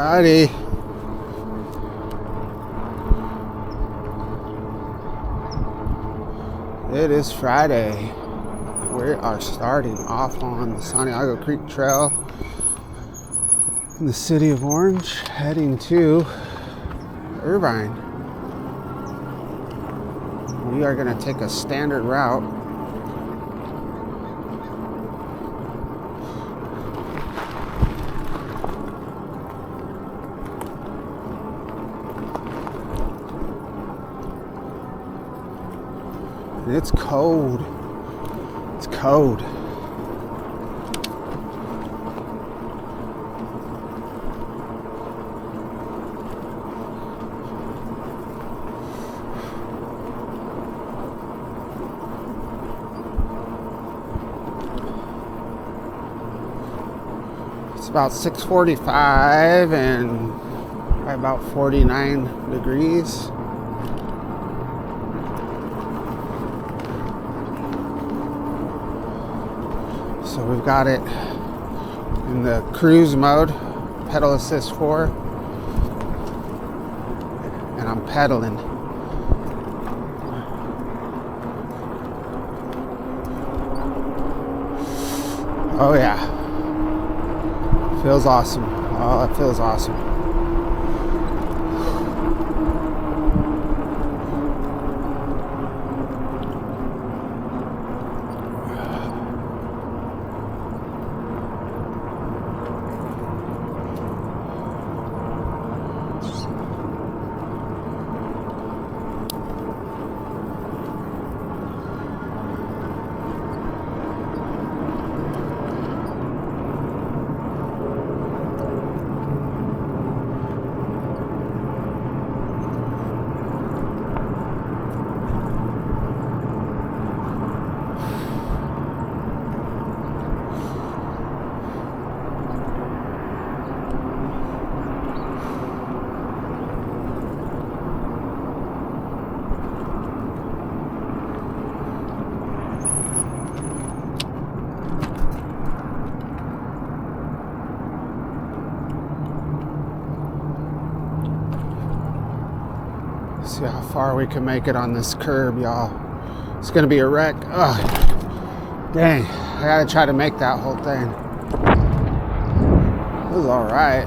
Howdy. It is Friday. We are starting off on the Santiago Creek Trail in the city of Orange, heading to Irvine. We are going to take a standard route. It's cold. It's cold. It's about 6:45 and about 49 degrees. So we've got it in the cruise mode, pedal assist 4, and I'm pedaling. Oh yeah, feels awesome. Oh, it feels awesome. See how far we can make it on this curb, y'all. It's gonna be a wreck. Ugh. Dang, I gotta try to make that whole thing. It was all right.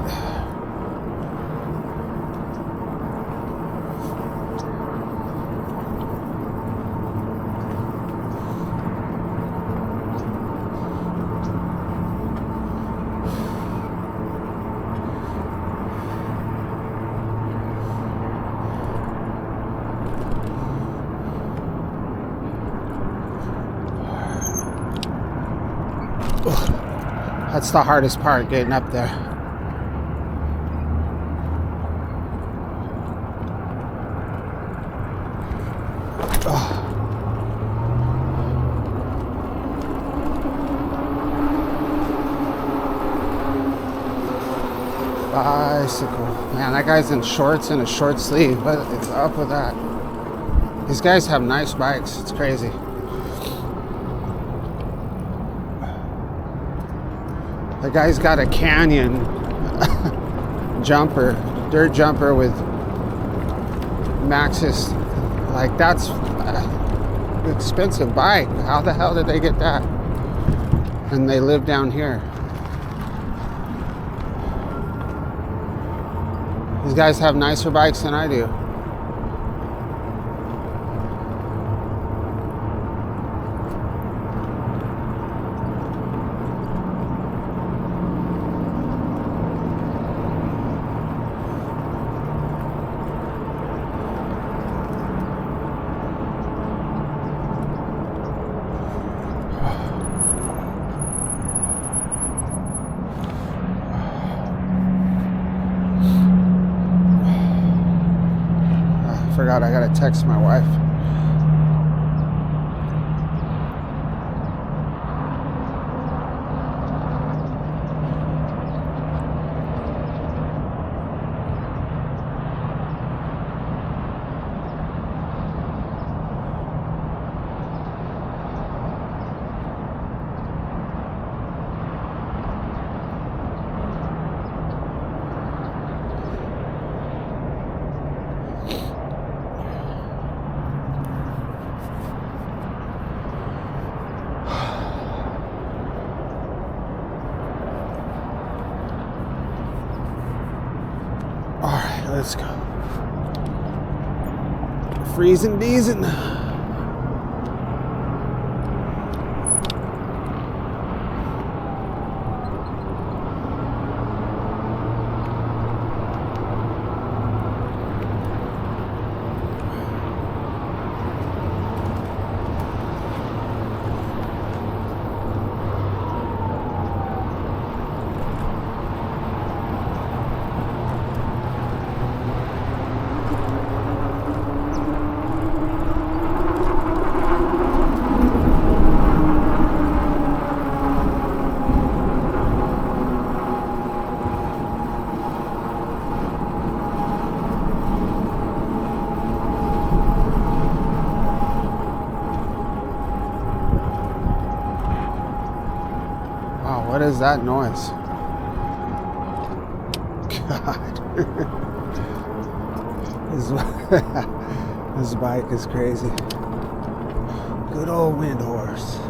That's the hardest part, getting up there. Bicycle. Man, that guy's in shorts and a short sleeve. What is up with that? These guys have nice bikes. It's crazy. The guy's got a Canyon jumper, dirt jumper with Maxxis. Like, that's an expensive bike. How the hell did they get that? And they live down here. These guys have nicer bikes than I do. Forgot I gotta text my wife. Let's go. Freezing, deezing. What is that noise? God. This bike is crazy. Good old wind horse.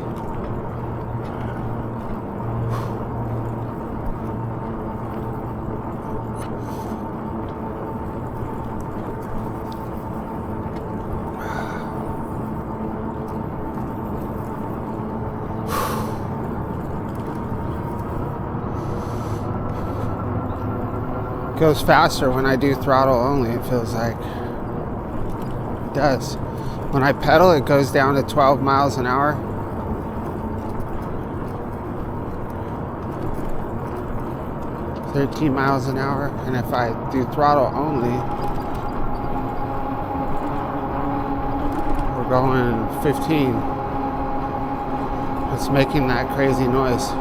Goes faster when I do throttle only, it feels like. It does. When I pedal, it goes down to 12 miles an hour. $13 miles an hour. And if I do throttle only, we're going 15. It's making that crazy noise.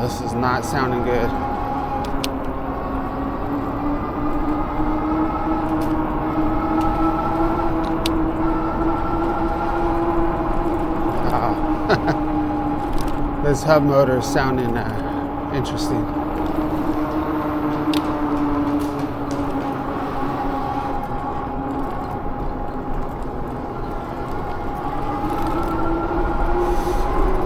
This is not sounding good. This hub motor is sounding interesting.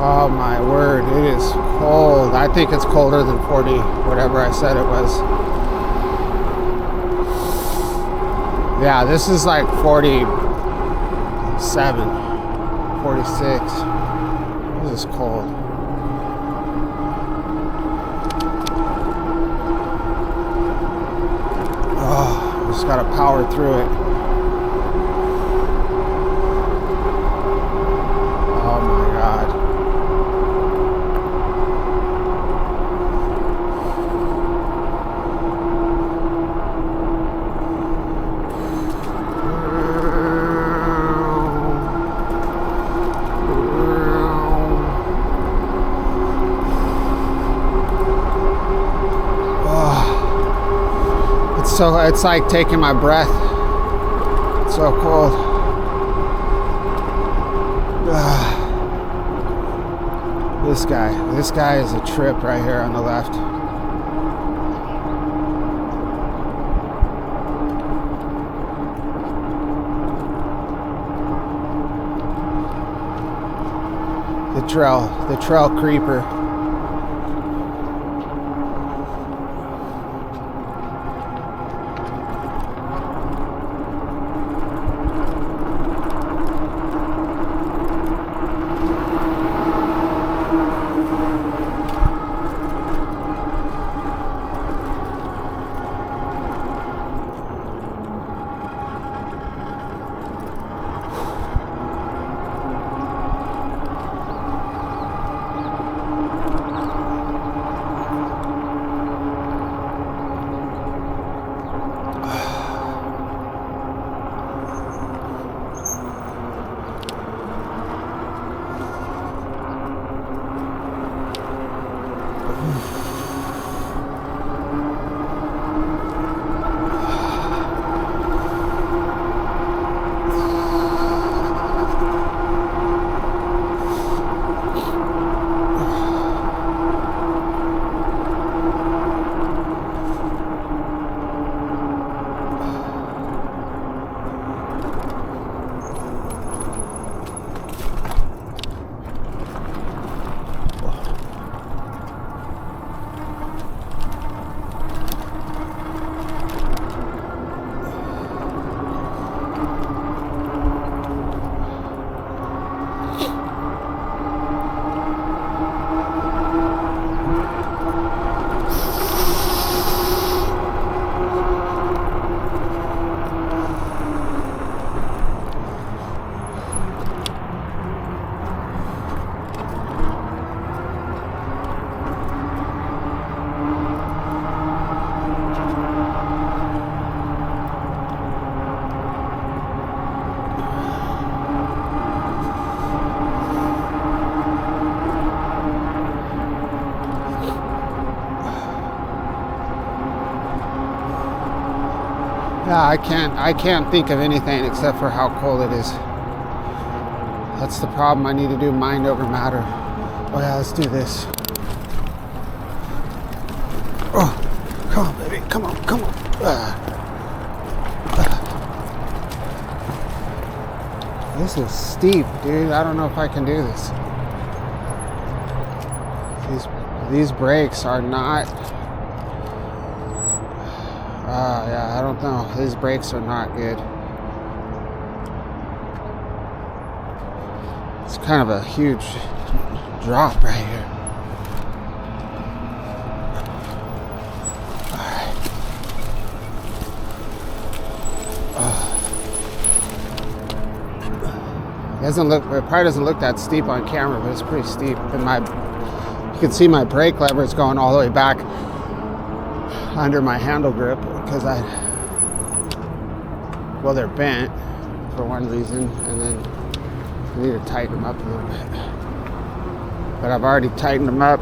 Oh my word, it is cold. I think it's colder than 40, whatever I said it was. Yeah, this is like 47, 46. This is cold. Oh, just gotta power through it. Oh my God. So it's like taking my breath. It's so cold. This guy is a trip right here on the left. The trail creeper. Yeah, I can't think of anything except for how cold it is. That's the problem. I need to do mind over matter. Oh yeah, let's do this. Oh, come on, baby. Come on, come on. This is steep, dude. I don't know if I can do this. These brakes are not. Yeah, I don't know. These brakes are not good. It's kind of a huge drop right here. It probably doesn't look that steep on camera, but it's pretty steep. And you can see my brake lever is going all the way back under my handle grip because they're bent for one reason, and then I need to tighten them up a little bit. But I've already tightened them up,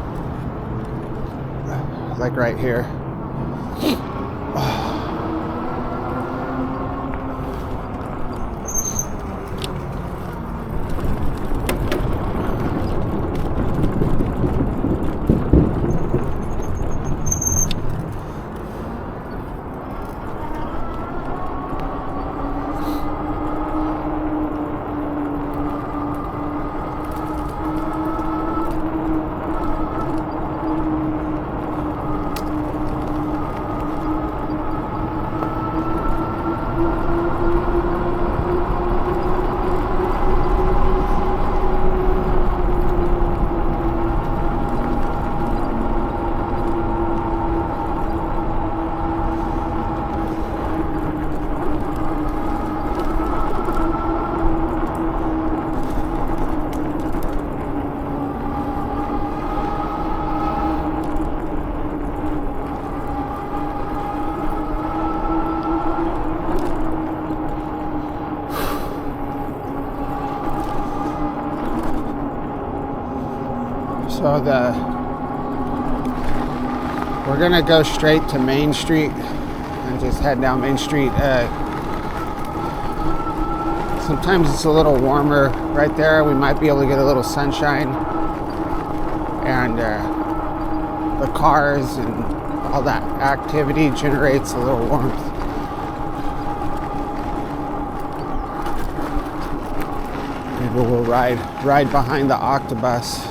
like right here. So we're gonna go straight to Main Street and just head down Main Street. Sometimes it's a little warmer right there. We might be able to get a little sunshine, and the cars and all that activity generates a little warmth. Maybe we'll ride behind the octobus.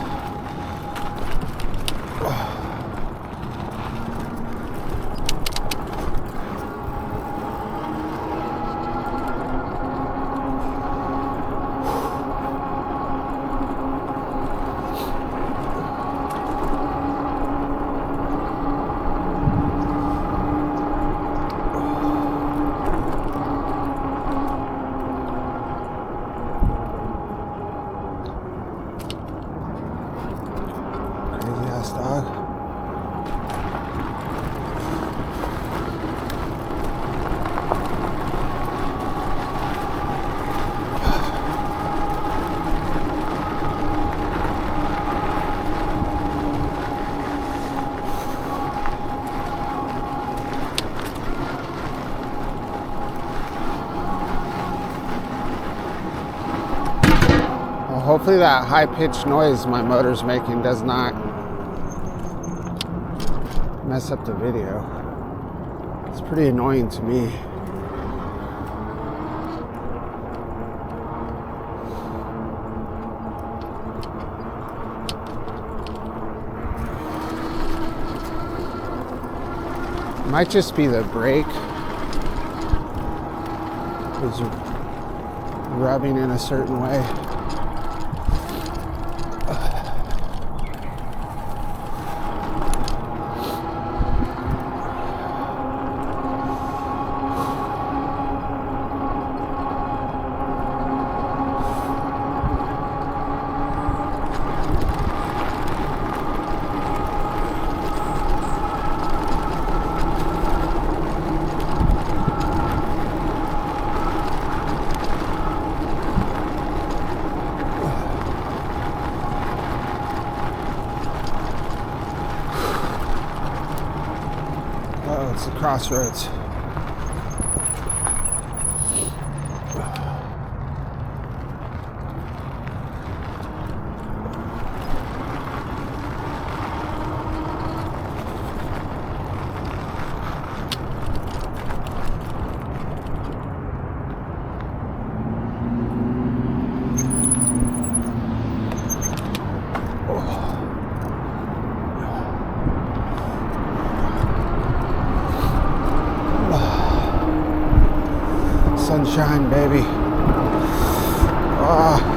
Hopefully that high-pitched noise my motor's making does not mess up the video. It's pretty annoying to me. It might just be the brake is rubbing in a certain way. It's the crossroads. sunshine, baby. Oh.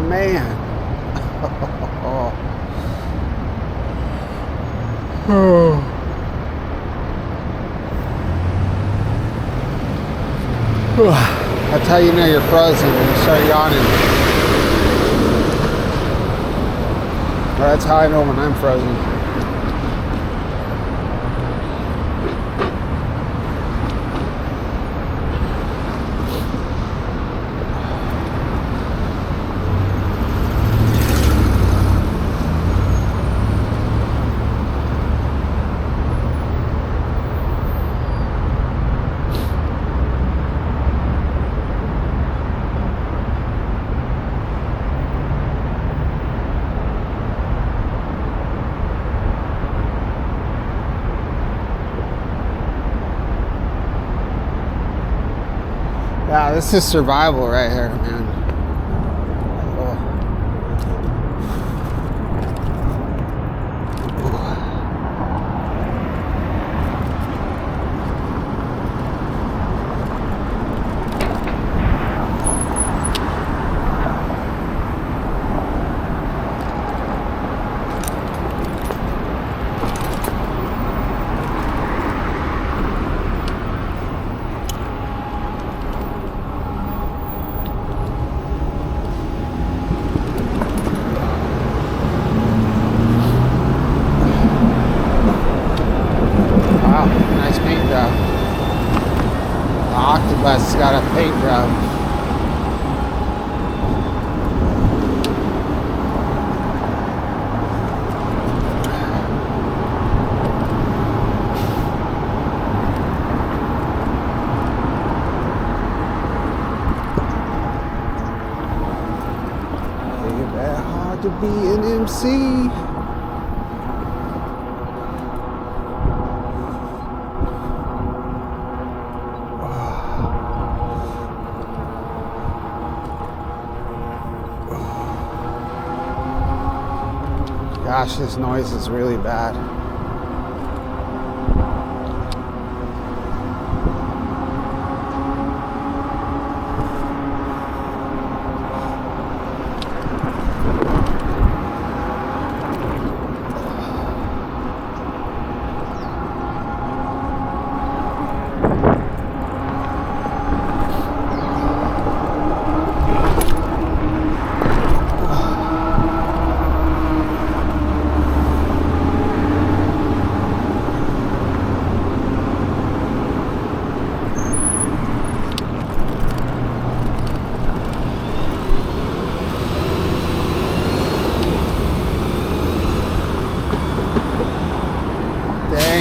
Man. That's how you know you're frozen when you start yawning. Or that's how I know when I'm frozen. Yeah, this is survival right here, man. Wow, nice paint job. The octopus got a paint job. It's hard to be an MC. Gosh, this noise is really bad.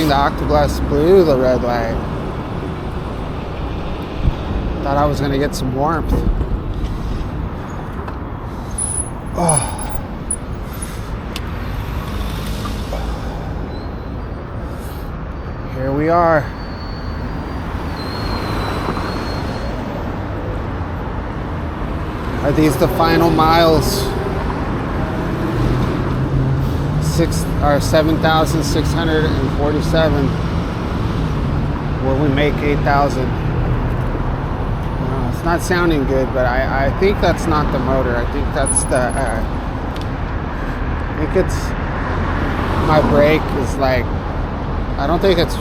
The octoglass blew the red light. Thought I was gonna get some warmth. Oh. Here we are. Are these the final miles? 7,647. Will we make 8,000? It's not sounding good, but I think that's not the motor. I think that's the. I think it's my brake is like. I don't think it's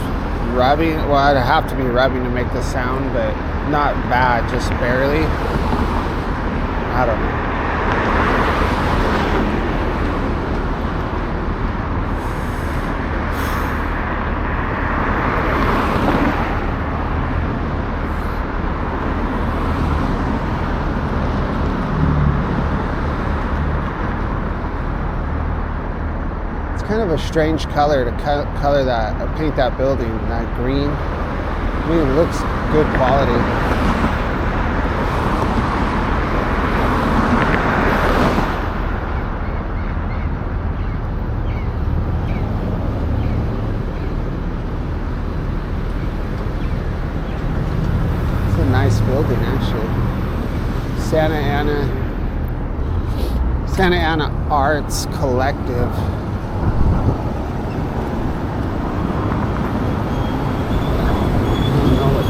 rubbing. Well, I'd have to be rubbing to make the sound, but not bad, just barely. I don't know. kind of a strange color to color that, or paint that building, that green. I mean, it looks good quality. It's a nice building, actually. Santa Ana Arts Collective.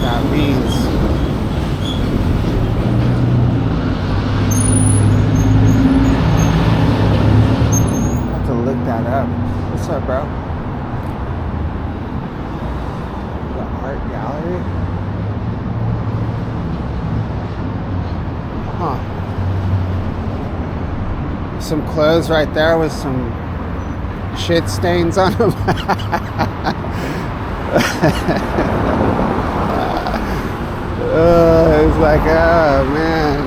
That means. I have to look that up. What's up, bro? The art gallery? Huh. Some clothes right there with some shit stains on them. It's like, oh man.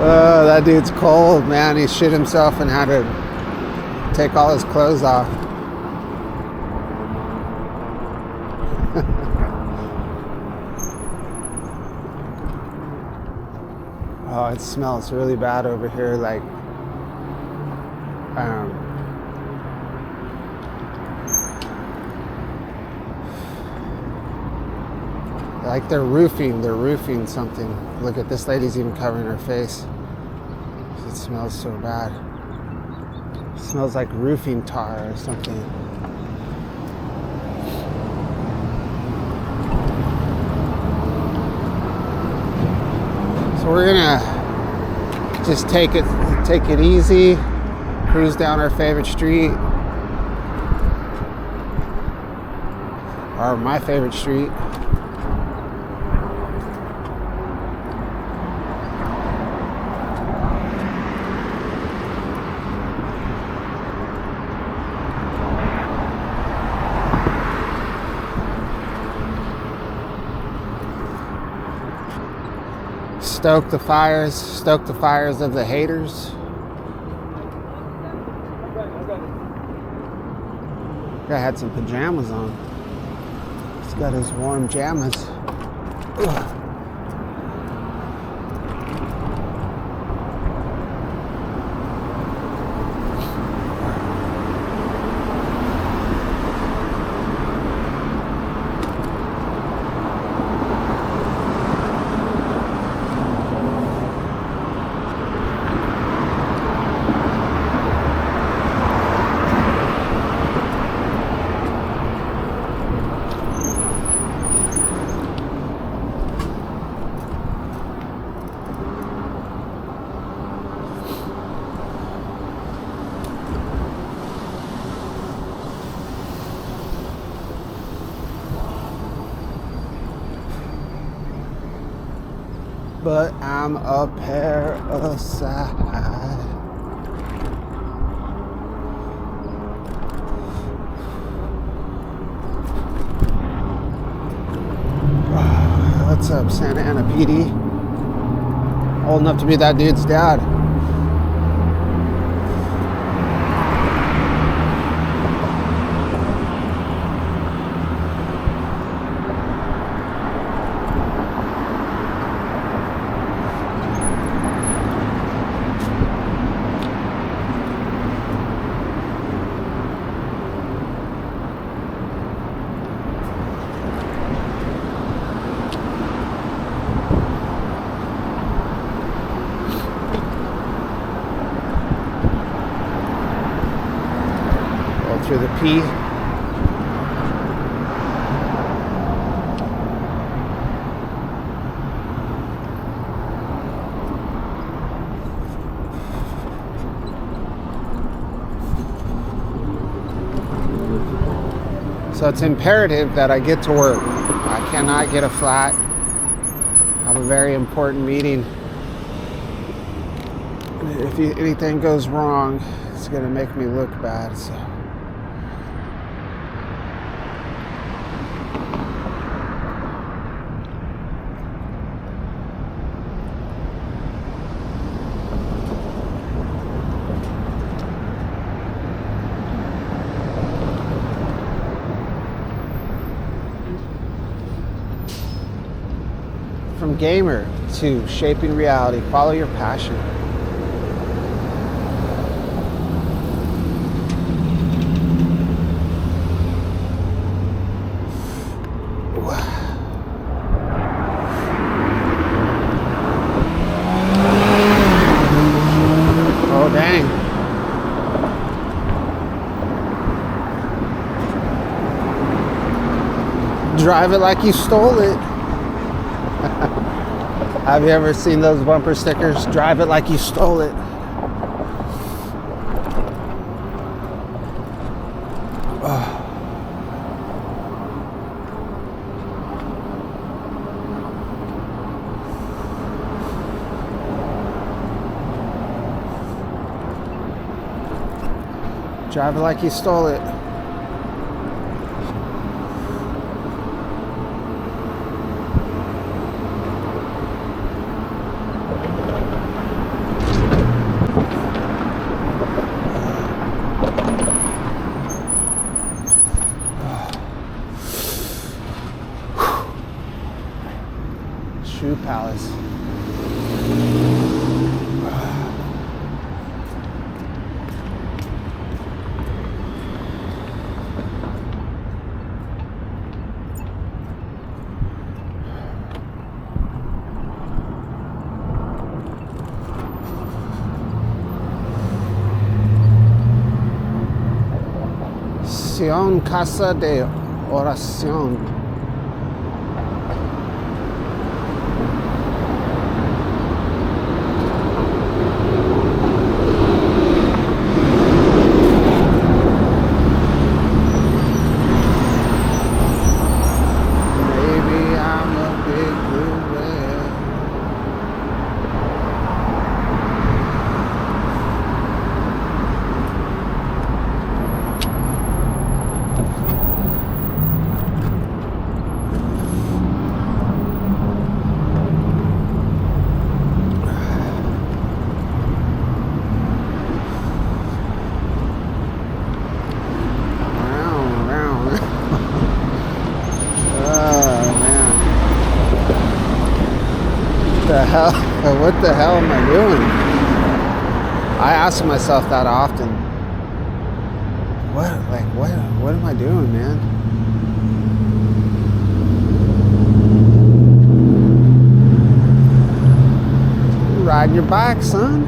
Oh, that dude's cold, man. He shit himself and had to take all his clothes off. Oh, it smells really bad over here. Like they're roofing something. Look at this lady's even covering her face. It smells so bad. It smells like roofing tar or something. So we're gonna just take it easy, cruise down our favorite street, or my favorite street. Stoke the fires of the haters. Guy had some pajamas on. He's got his warm jammas. Ugh. But I'm a parasite. What's up, Santa Ana PD? Old enough to be that dude's dad. Through the P. So it's imperative that I get to work. I cannot get a flat. I have a very important meeting. If anything goes wrong, it's going to make me look bad. So. From gamer to shaping reality, follow your passion. Oh, dang. Drive it like you stole it. Have you ever seen those bumper stickers? Drive it like you stole it. Drive it like you stole it. Shoe Palace. Casa de Oración. Maybe I'm a big blue whale. What the hell am I doing? I ask myself that often. What am I doing, man? You're riding your bike, son.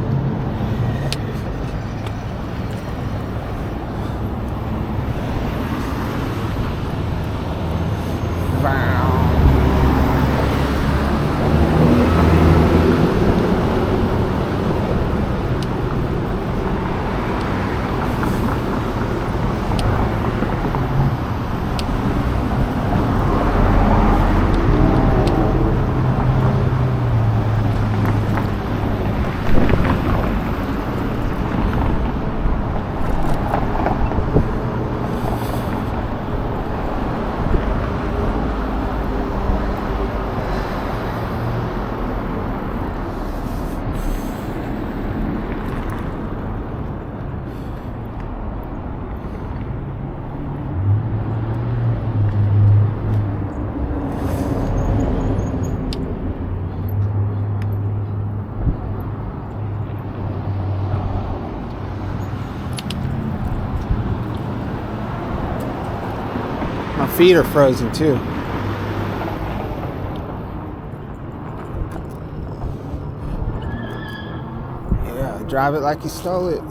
My feet are frozen too. Yeah, drive it like you stole it.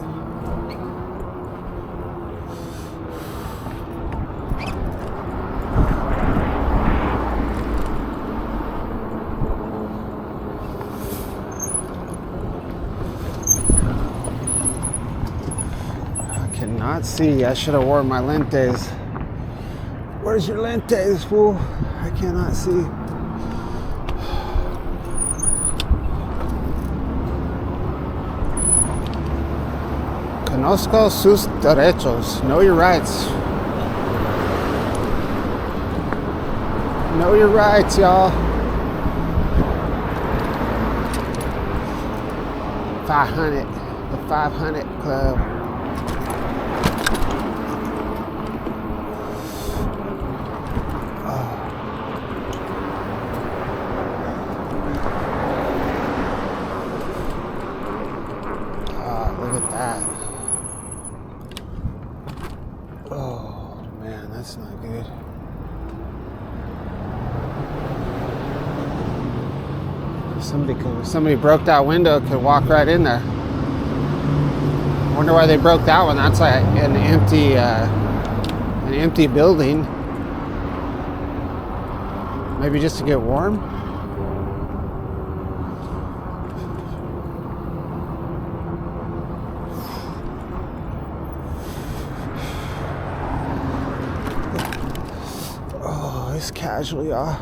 I cannot see. I should have worn my lentes. Where's your lentes, fool? I cannot see. Conozco sus derechos. Know your rights. Know your rights, y'all. 500. The 500 Club. That's not good. Somebody broke that window, could walk right in there. I wonder why they broke that one. That's like an empty building. Maybe just to get warm. Oh, it's casually off.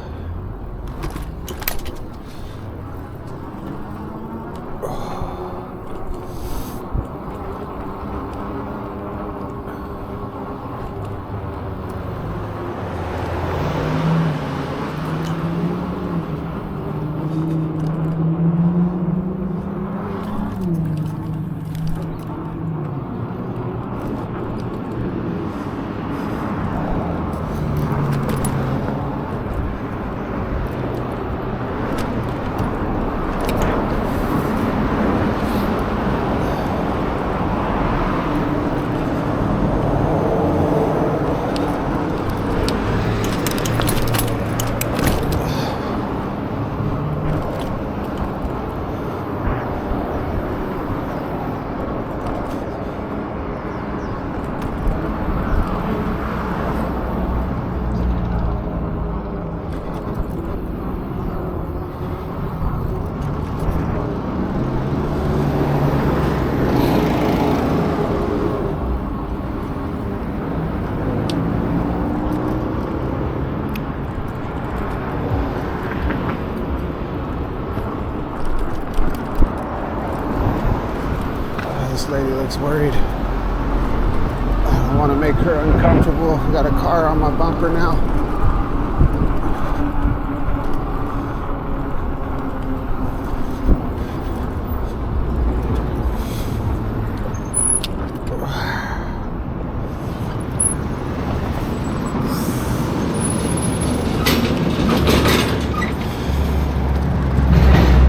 This lady looks worried. I don't want to make her uncomfortable. I got a car on my bumper now.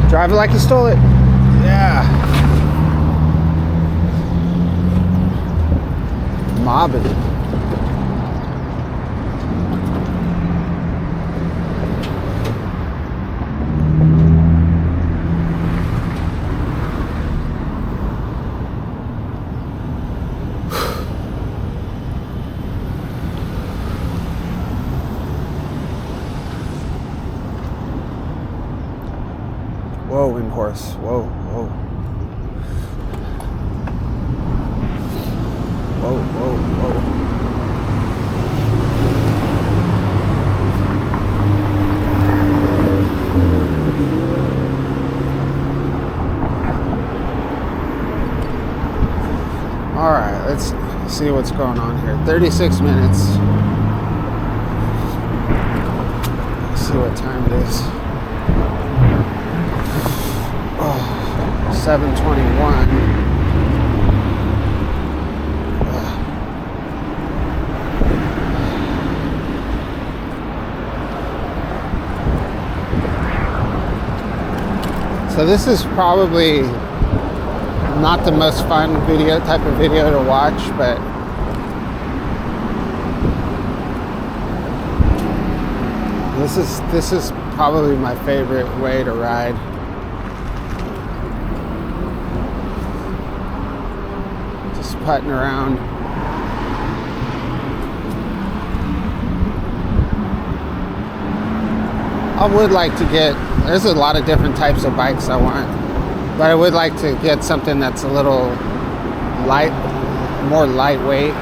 Drive it like you stole it. Yeah. Mobbing. Whoa, wind horse. Whoa, whoa. Whoa, whoa, whoa. All right, let's see what's going on here. 36 minutes. Let's see what time it is. Oh, 7:21. So this is probably not the most fun type of video to watch, but this is probably my favorite way to ride. Just putting around. I would like to get, there's a lot of different types of bikes I want, but I would like to get something that's a little more lightweight,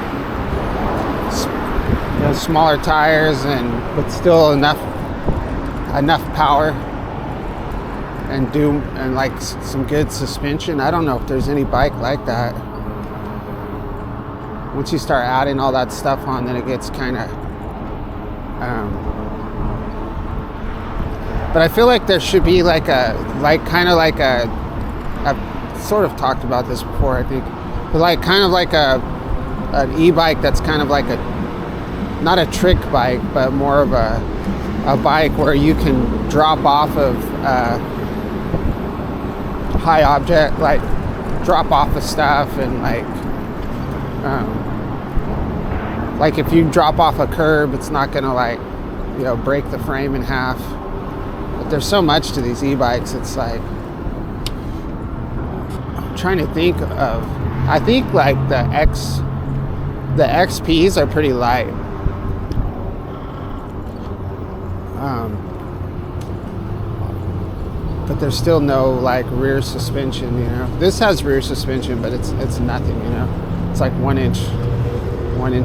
smaller tires, but still enough power, and like some good suspension. I don't know if there's any bike like that. Once you start adding all that stuff on, then it gets kind of but I feel like there should be I've sort of talked about this before, I think, but an e-bike that's kind of like not a trick bike, but more of a bike where you can drop off of high object, like drop off of stuff, and like if you drop off a curb, it's not gonna like, you know, break the frame in half. But there's so much to these e-bikes. It's like, I'm trying to think of, I think like the XPs are pretty light. But there's still no like rear suspension, you know. This has rear suspension, but it's nothing, you know. It's like 1 inch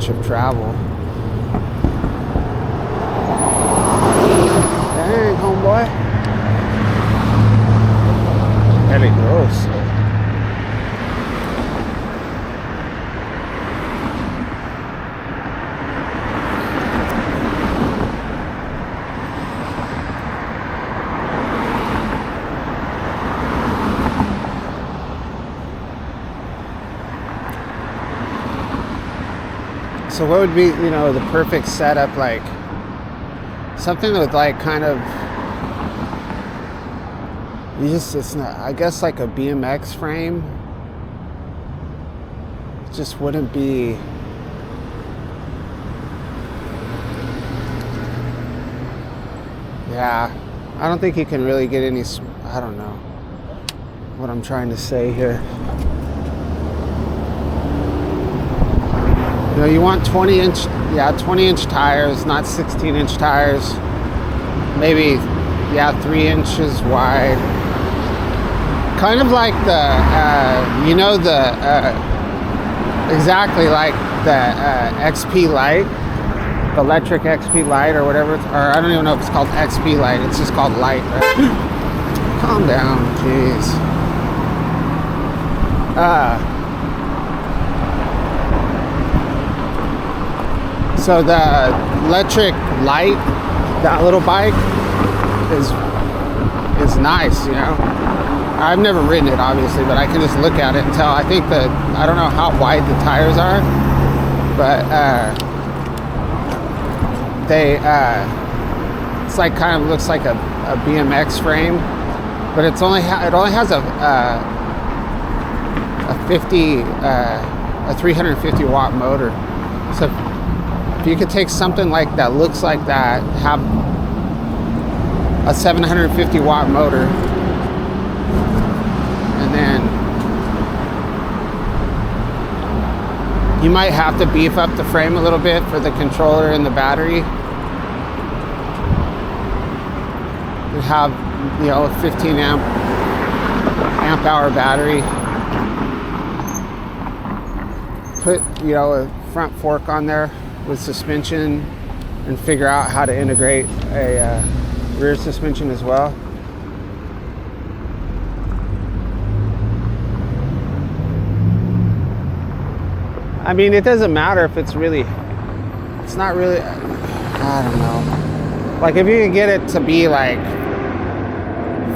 of travel. Dang, homeboy. There he goes. So what would be, you know, the perfect setup, like something with like kind of, it's not, I guess like a BMX frame. It just wouldn't be, yeah, I don't think you can really get any, I don't know what I'm trying to say here. You know, you want 20 inch tires, not 16-inch tires. Maybe, yeah, 3 inches wide. Kind of like the, you know, the, exactly like the XP Lite, the electric XP Lite or whatever, or I don't even know if it's called XP Lite, it's just called Lite, right? Calm down, jeez. So the electric Lite, that little bike, is nice, you know. I've never ridden it, obviously, but I can just look at it and tell. I think that, I don't know how wide the tires are, but it's like kind of looks like a BMX frame, but it only has a 350 watt motor. So if you could take something like that, looks like that, have a 750 watt motor, and then you might have to beef up the frame a little bit for the controller and the battery. You have, you know, a 15 amp hour battery. Put, you know, a front fork on there with suspension and figure out how to integrate a rear suspension as well. I mean, it doesn't matter if it's not really, I don't know. Like if you can get it to be like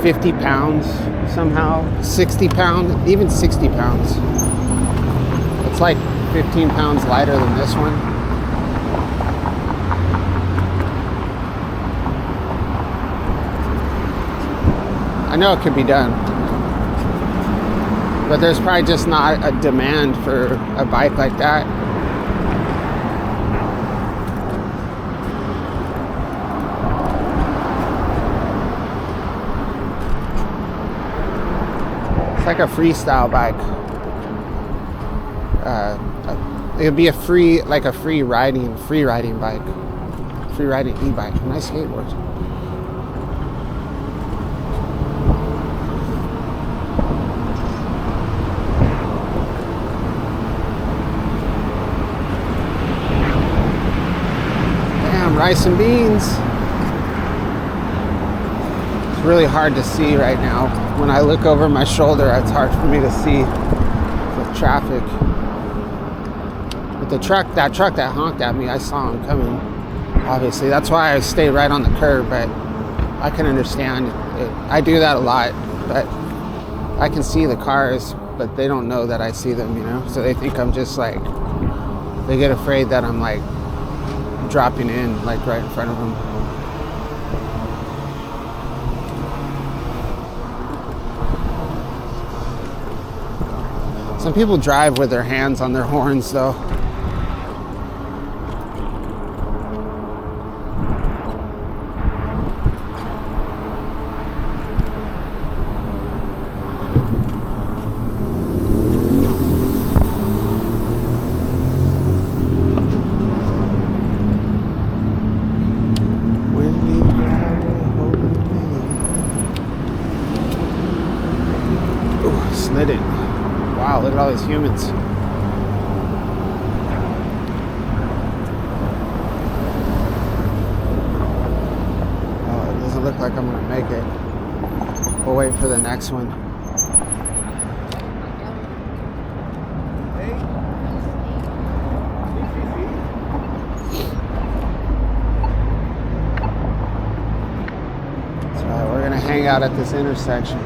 50 pounds somehow, 60 pounds, even 60 pounds. It's like 15 pounds lighter than this one. I know it could be done, but there's probably just not a demand for a bike like that. It's like a freestyle bike. It would be a free riding bike, free riding e-bike. Nice skateboard. Rice and beans. It's really hard to see right now. When I look over my shoulder, it's hard for me to see the traffic. But that truck that honked at me, I saw him coming. Obviously, that's why I stayed right on the curb, but I can understand it. I do that a lot, but I can see the cars, but they don't know that I see them, you know? So they think I'm just like, they get afraid that I'm like dropping in like right in front of them. Some people drive with their hands on their horns though. all these humans. Oh, it doesn't look like I'm gonna make it. We'll wait for the next one. That's right, we're gonna hang out at this intersection.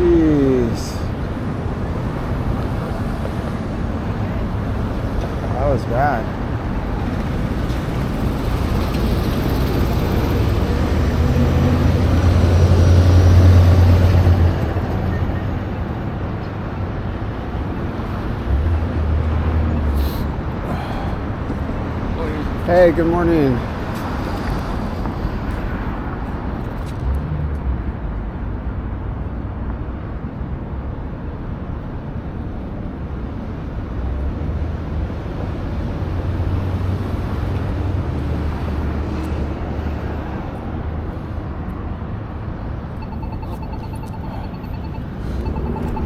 Jeez. That was bad. Hey, good morning.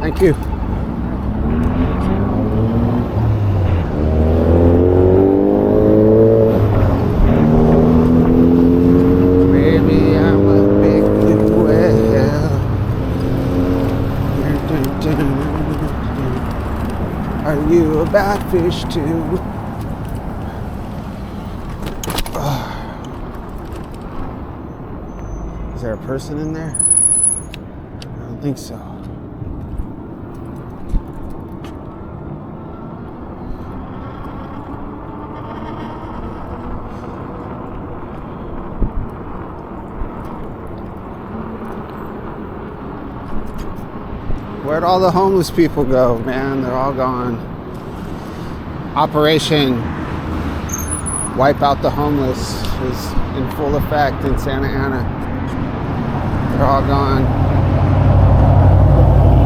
Thank you. Baby, I'm a big whale. Are you a bad fish too? Is there a person in there? I don't think so. Where'd all the homeless people go, man? They're all gone. Operation Wipe Out the Homeless is in full effect in Santa Ana. They're all gone.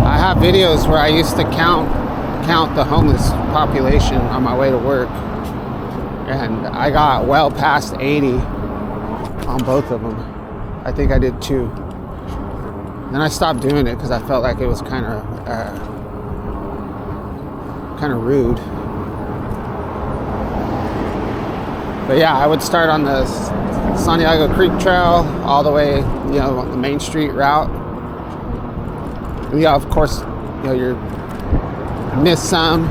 I have videos where I used to count the homeless population on my way to work, and I got well past 80 on both of them. I think I did 2. Then I stopped doing it because I felt like it was kind of rude. But yeah, I would start on the Santiago Creek Trail all the way, the Main Street route. And yeah, of course, you miss some.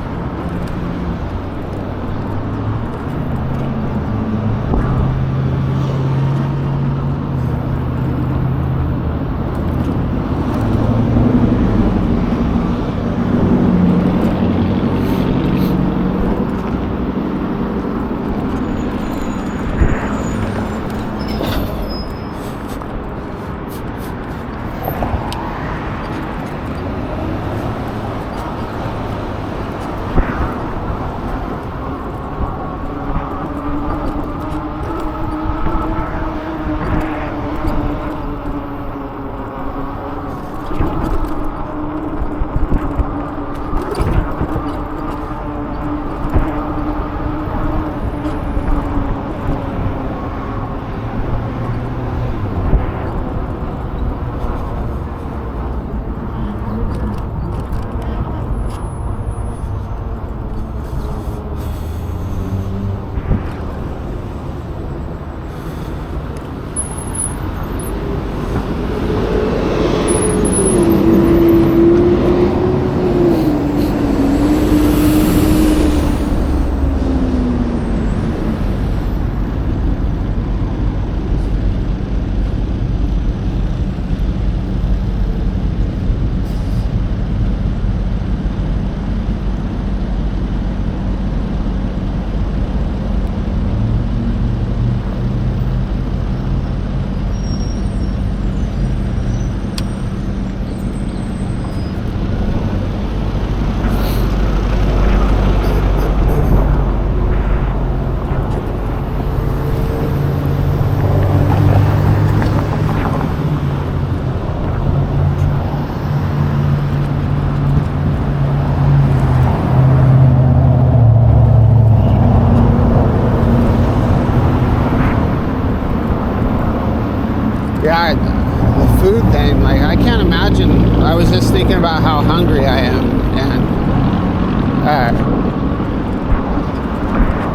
imagine, I was just thinking about how hungry I am, and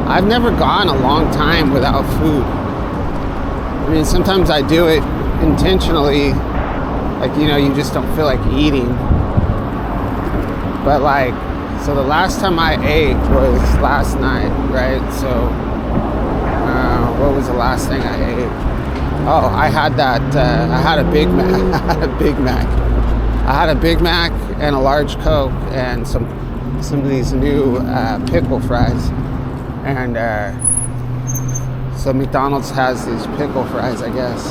I've never gone a long time without food. I mean, sometimes I do it intentionally, like, you know, you just don't feel like eating. But like, so the last time I ate was last night, right? So, what was the last thing I ate? Oh, I had that, I had a Big Mac. I had a Big Mac. I had a Big Mac and a large Coke and some of these new pickle fries. And so McDonald's has these pickle fries, I guess,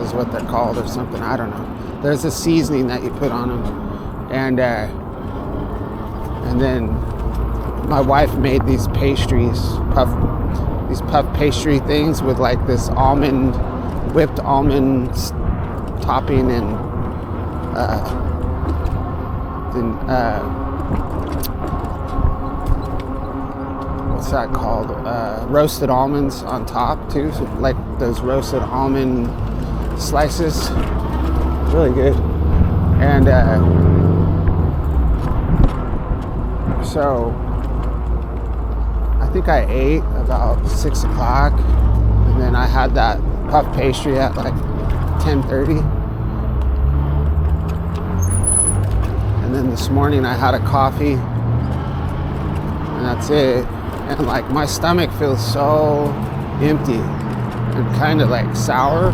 is what they're called or something. I don't know. There's a seasoning that you put on them. And then my wife made these pastries, puff pastry things with like this whipped almond topping, and then what's that called? Roasted almonds on top too, so like those roasted almond slices, really good. And so I think I ate about 6 o'clock, and then I had that puff pastry at like 10:30. And then this morning I had a coffee, and that's it. And like my stomach feels so empty and kind of like sour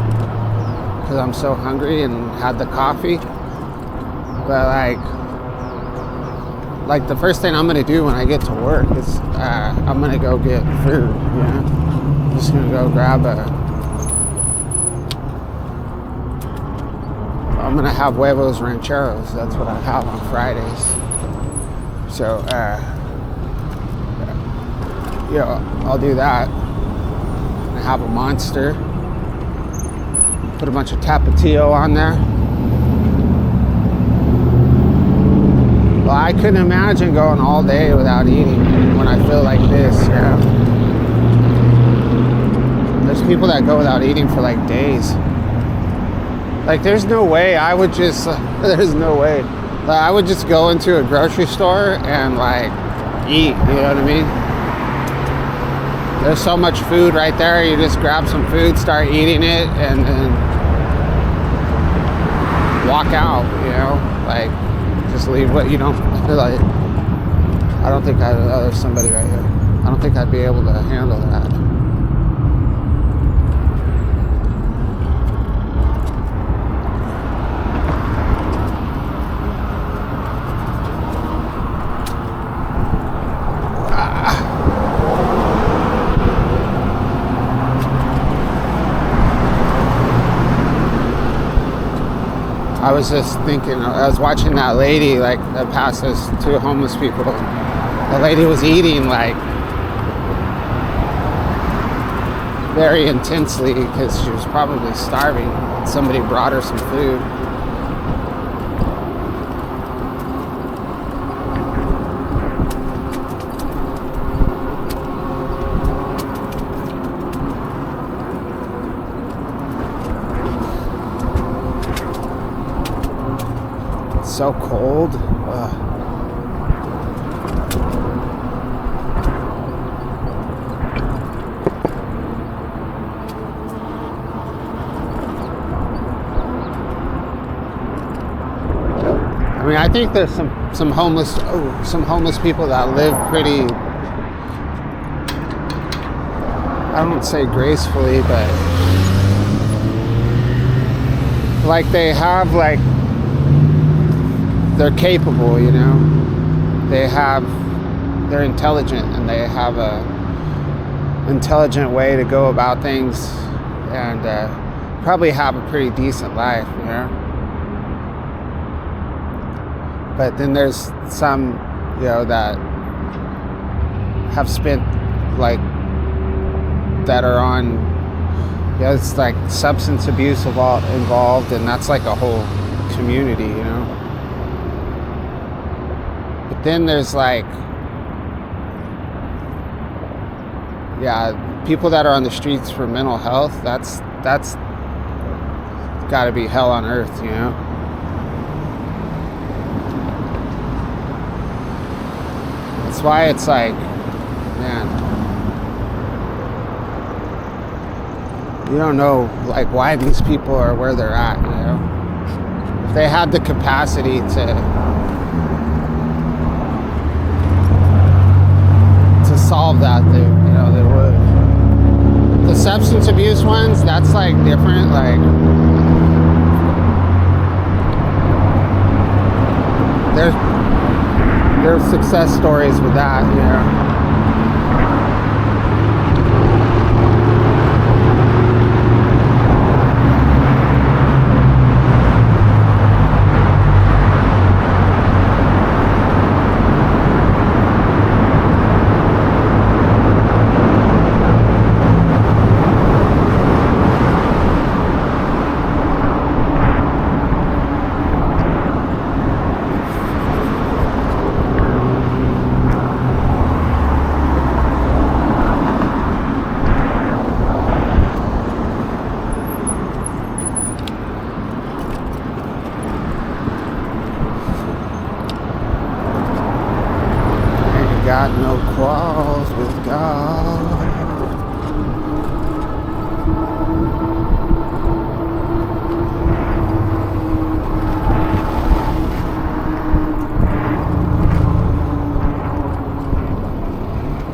because I'm so hungry and had the coffee. But like the first thing I'm gonna do when I get to work is I'm gonna go get food. You know, I'm just gonna go grab I'm gonna have huevos rancheros. That's what I have on Fridays. So yeah, I'll do that. I have a Monster. Put a bunch of Tapatio on there. Well, I couldn't imagine going all day without eating when I feel like this, you know. There's people that go without eating for like days. Like, there's no way I would just, there's no way. Like, I would just go into a grocery store and like eat, you know what I mean? There's so much food right there. You just grab some food, start eating it, and then walk out, you know? Like, just leave what you don't feel like. I don't think there's somebody right here. I don't think I'd be able to handle that. I was just thinking, I was watching that lady, like, that passed us, two homeless people. The lady was eating, like, very intensely because she was probably starving. Somebody brought her some food. So cold. I mean, I think there's some homeless people that live pretty, I don't say gracefully, but like they have like, they're capable, you know. They're intelligent, and they have a intelligent way to go about things, and probably have a pretty decent life, you know. But then there's some, you know, that have spent like, that are on, you know, it's like substance abuse involved, and that's like a whole community, you know. But then there's like, yeah, people that are on the streets for mental health, that's got to be hell on earth, you know. That's why it's like, man, you don't know like why these people are where they're at, you know. If they had the capacity to solve that, they would. The substance abuse ones, that's like different. Like there's success stories with that, you know. Got no quarrels with God.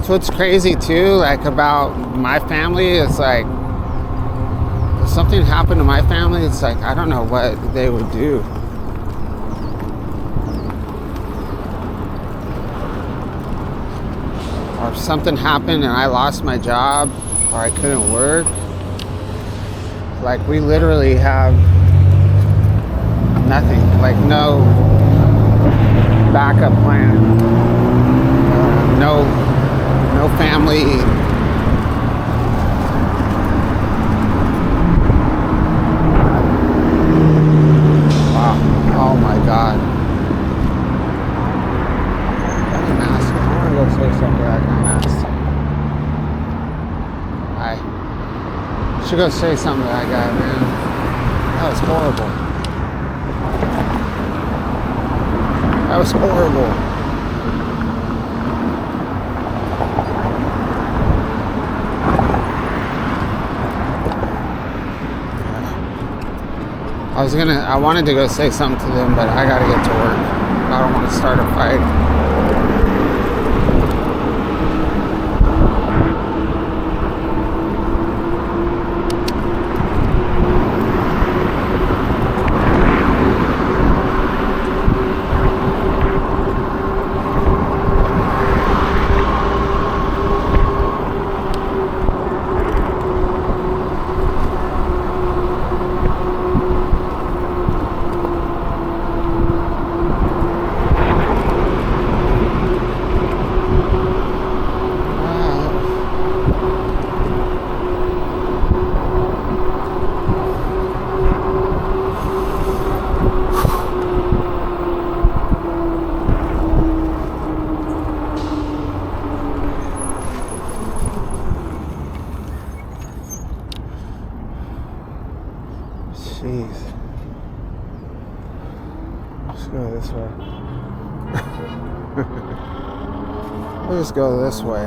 So what's crazy too, like about my family, it's like if something happened to my family, it's like I don't know what they would do. Or if something happened and I lost my job or I couldn't work, like we literally have nothing, like no backup plan, no family. Wow, oh my God. Go say something to that guy. I should go say something to that guy, man. That was horrible. That was horrible. I wanted to go say something to them, but I gotta get to work. I don't want to start a fight. Jeez. Let's go this way. We'll just go this way.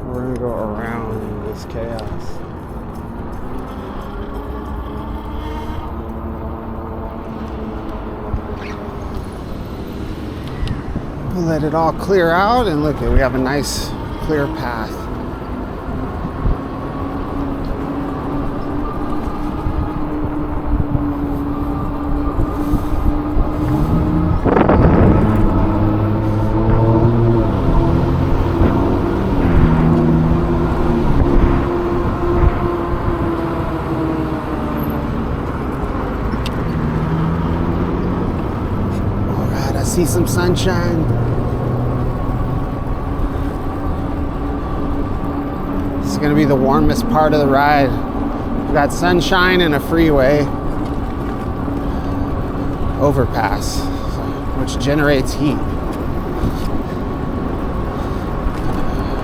We're gonna go around this chaos. We'll let it all clear out, and look, we have a nice clear path. See some sunshine. This is going to be the warmest part of the ride. We've got sunshine and a freeway overpass, which generates heat.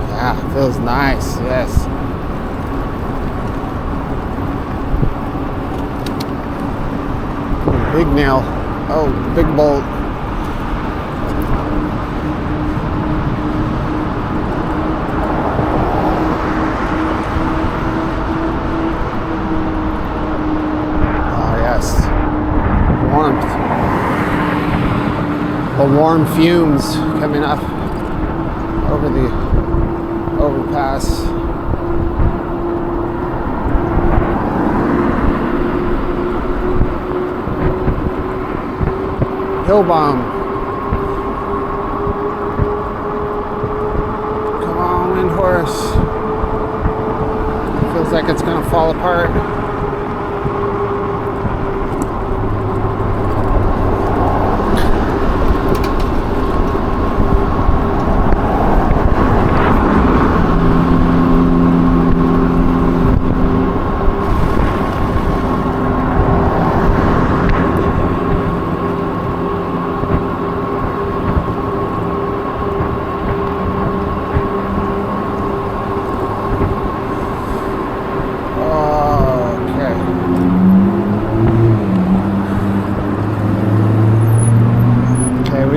Yeah, feels nice, yes. Big nail. Oh, big bolt. warm fumes coming up over the overpass. Hill bomb. Come on, wind horse. Feels like it's gonna fall apart.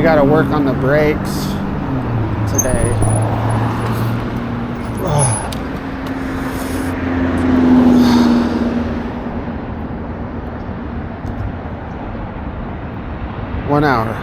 Got to work on the brakes today. 1 hour.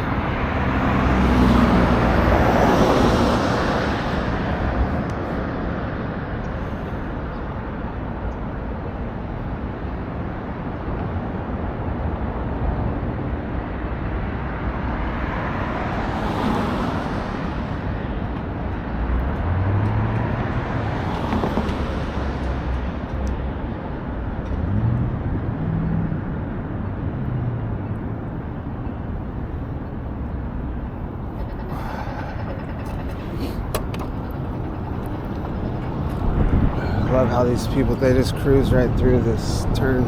Love how these people, they just cruise right through this turn.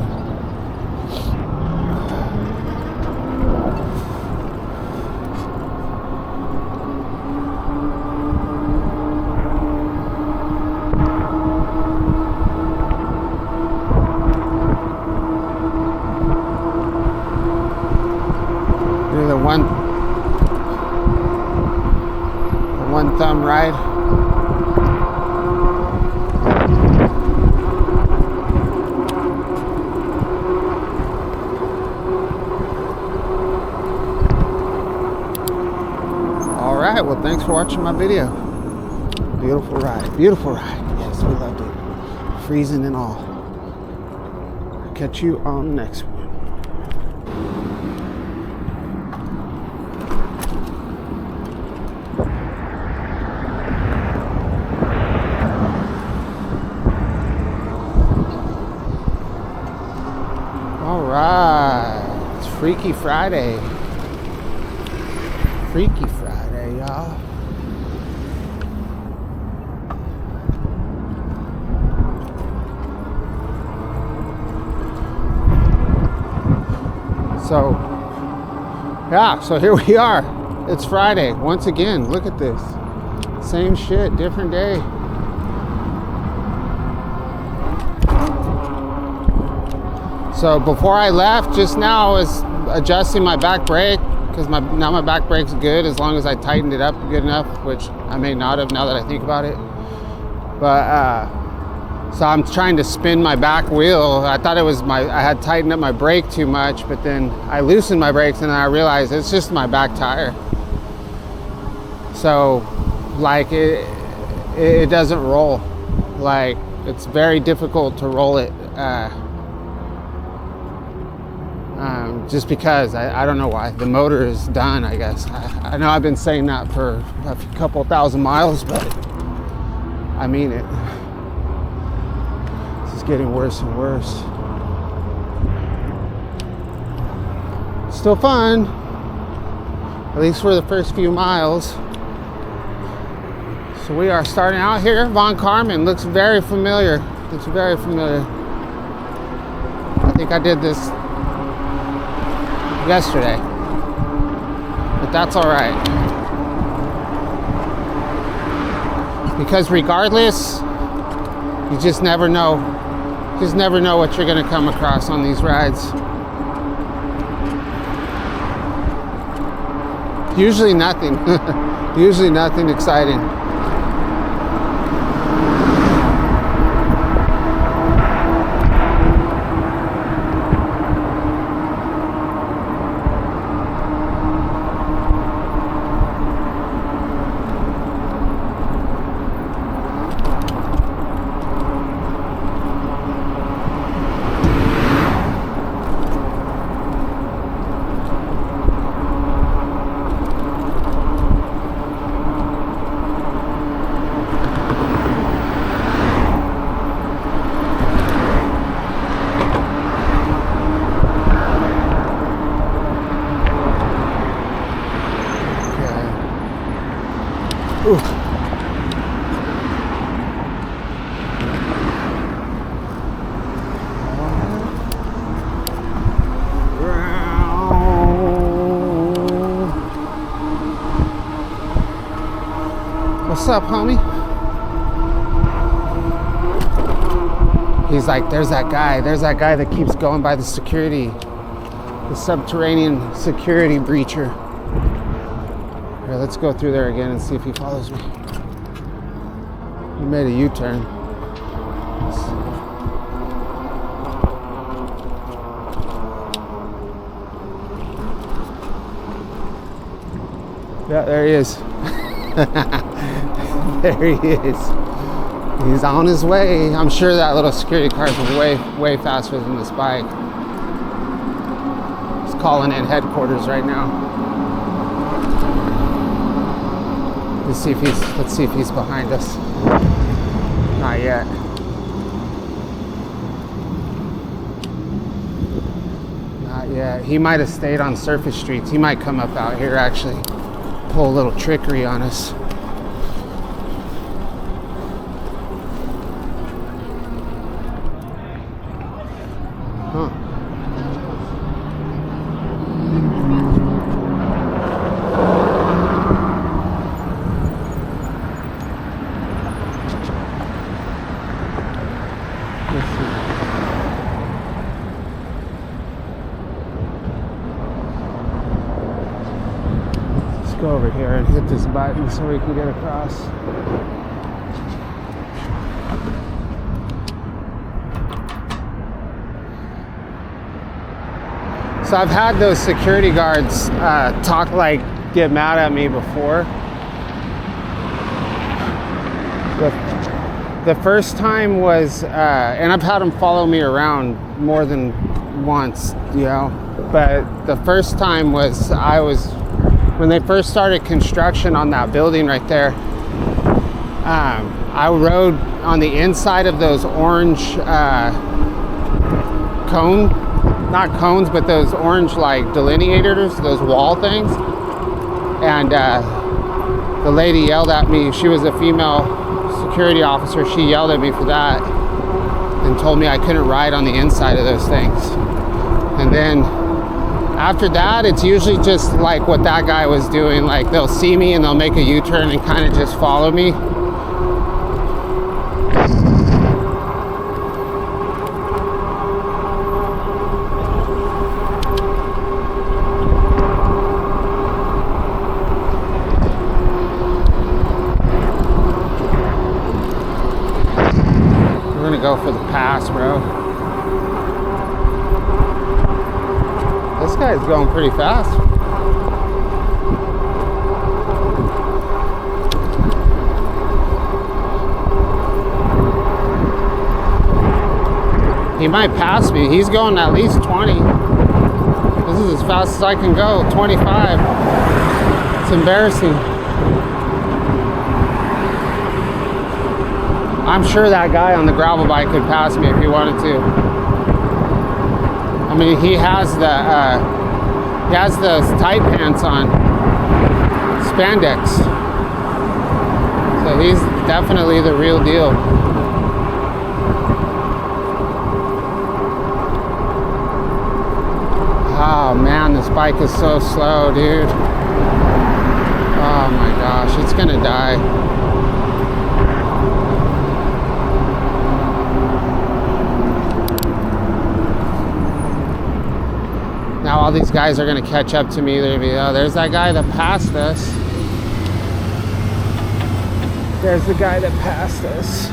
Do the one thumb ride. Alright, well thanks for watching my video. Beautiful ride. Beautiful ride. Yes, we loved it. Freezing and all. Catch you on the next one. Alright. It's Freaky Friday. Freaky Friday, y'all. So, yeah, so here we are. It's Friday. Once again, look at this. Same shit, different day. So before I left, just now I was adjusting my back brake because now my back brake's good as long as I tightened it up good enough, which I may not have now that I think about it. But so I'm trying to spin my back wheel. I thought it was I had tightened up my brake too much, but then I loosened my brakes and then I realized it's just my back tire. So like it doesn't roll. Like it's very difficult to roll it. Just because I don't know why. The motor is done, I guess. I know I've been saying that for a couple thousand miles, but I mean it. This is getting worse and worse. Still fun, at least for the first few miles. So we are starting out here. Von Carmen looks very familiar. It's very familiar. I think I did this yesterday, but that's all right, because regardless, you just never know what you're gonna come across on these rides. Usually nothing. Usually nothing exciting. What's up, homie? He's like, there's that guy that keeps going by the security, the subterranean security breacher. Here, let's go through there again and see if he follows me. He made a U-turn. Yeah, there he is. There he is. He's on his way. I'm sure that little security car is way faster than this bike. He's calling in headquarters right now. Let's see if he's behind us. Not yet. Not yet. He might have stayed on surface streets. He might come up out here actually. Pull a little trickery on us. Huh. Let's see. Go over here and hit this button so we can get across. So I've had those security guards get mad at me before. The first time was, and I've had them follow me around more than once, but the first time was when they first started construction on that building right there. I rode on the inside of those orange not cones, but those orange like delineators, those wall things. And the lady yelled at me. She was a female security officer. She yelled at me for that and told me I couldn't ride on the inside of those things. And then after that, it's usually just like what that guy was doing. Like they'll see me and they'll make a U-turn and kind of just follow me. We're gonna go for the pass, bro. This guy's going pretty fast. He might pass me. He's going at least 20. This is as fast as I can go, 25. It's embarrassing. I'm sure that guy on the gravel bike could pass me if he wanted to. I mean, he has the tight pants on, spandex. So he's definitely the real deal. Oh man, this bike is so slow, dude. Oh my gosh, it's gonna die. Now all these guys are gonna catch up to me. They're gonna be, oh, there's that guy that passed us. There's the guy that passed us.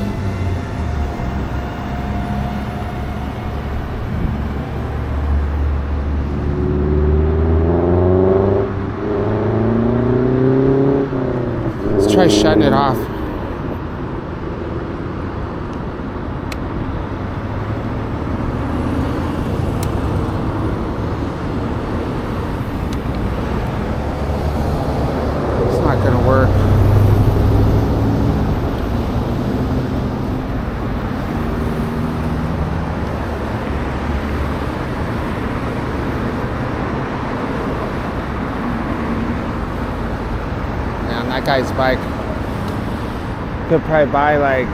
Let's try shutting it off. Gonna work. Man, that guy's bike could probably buy like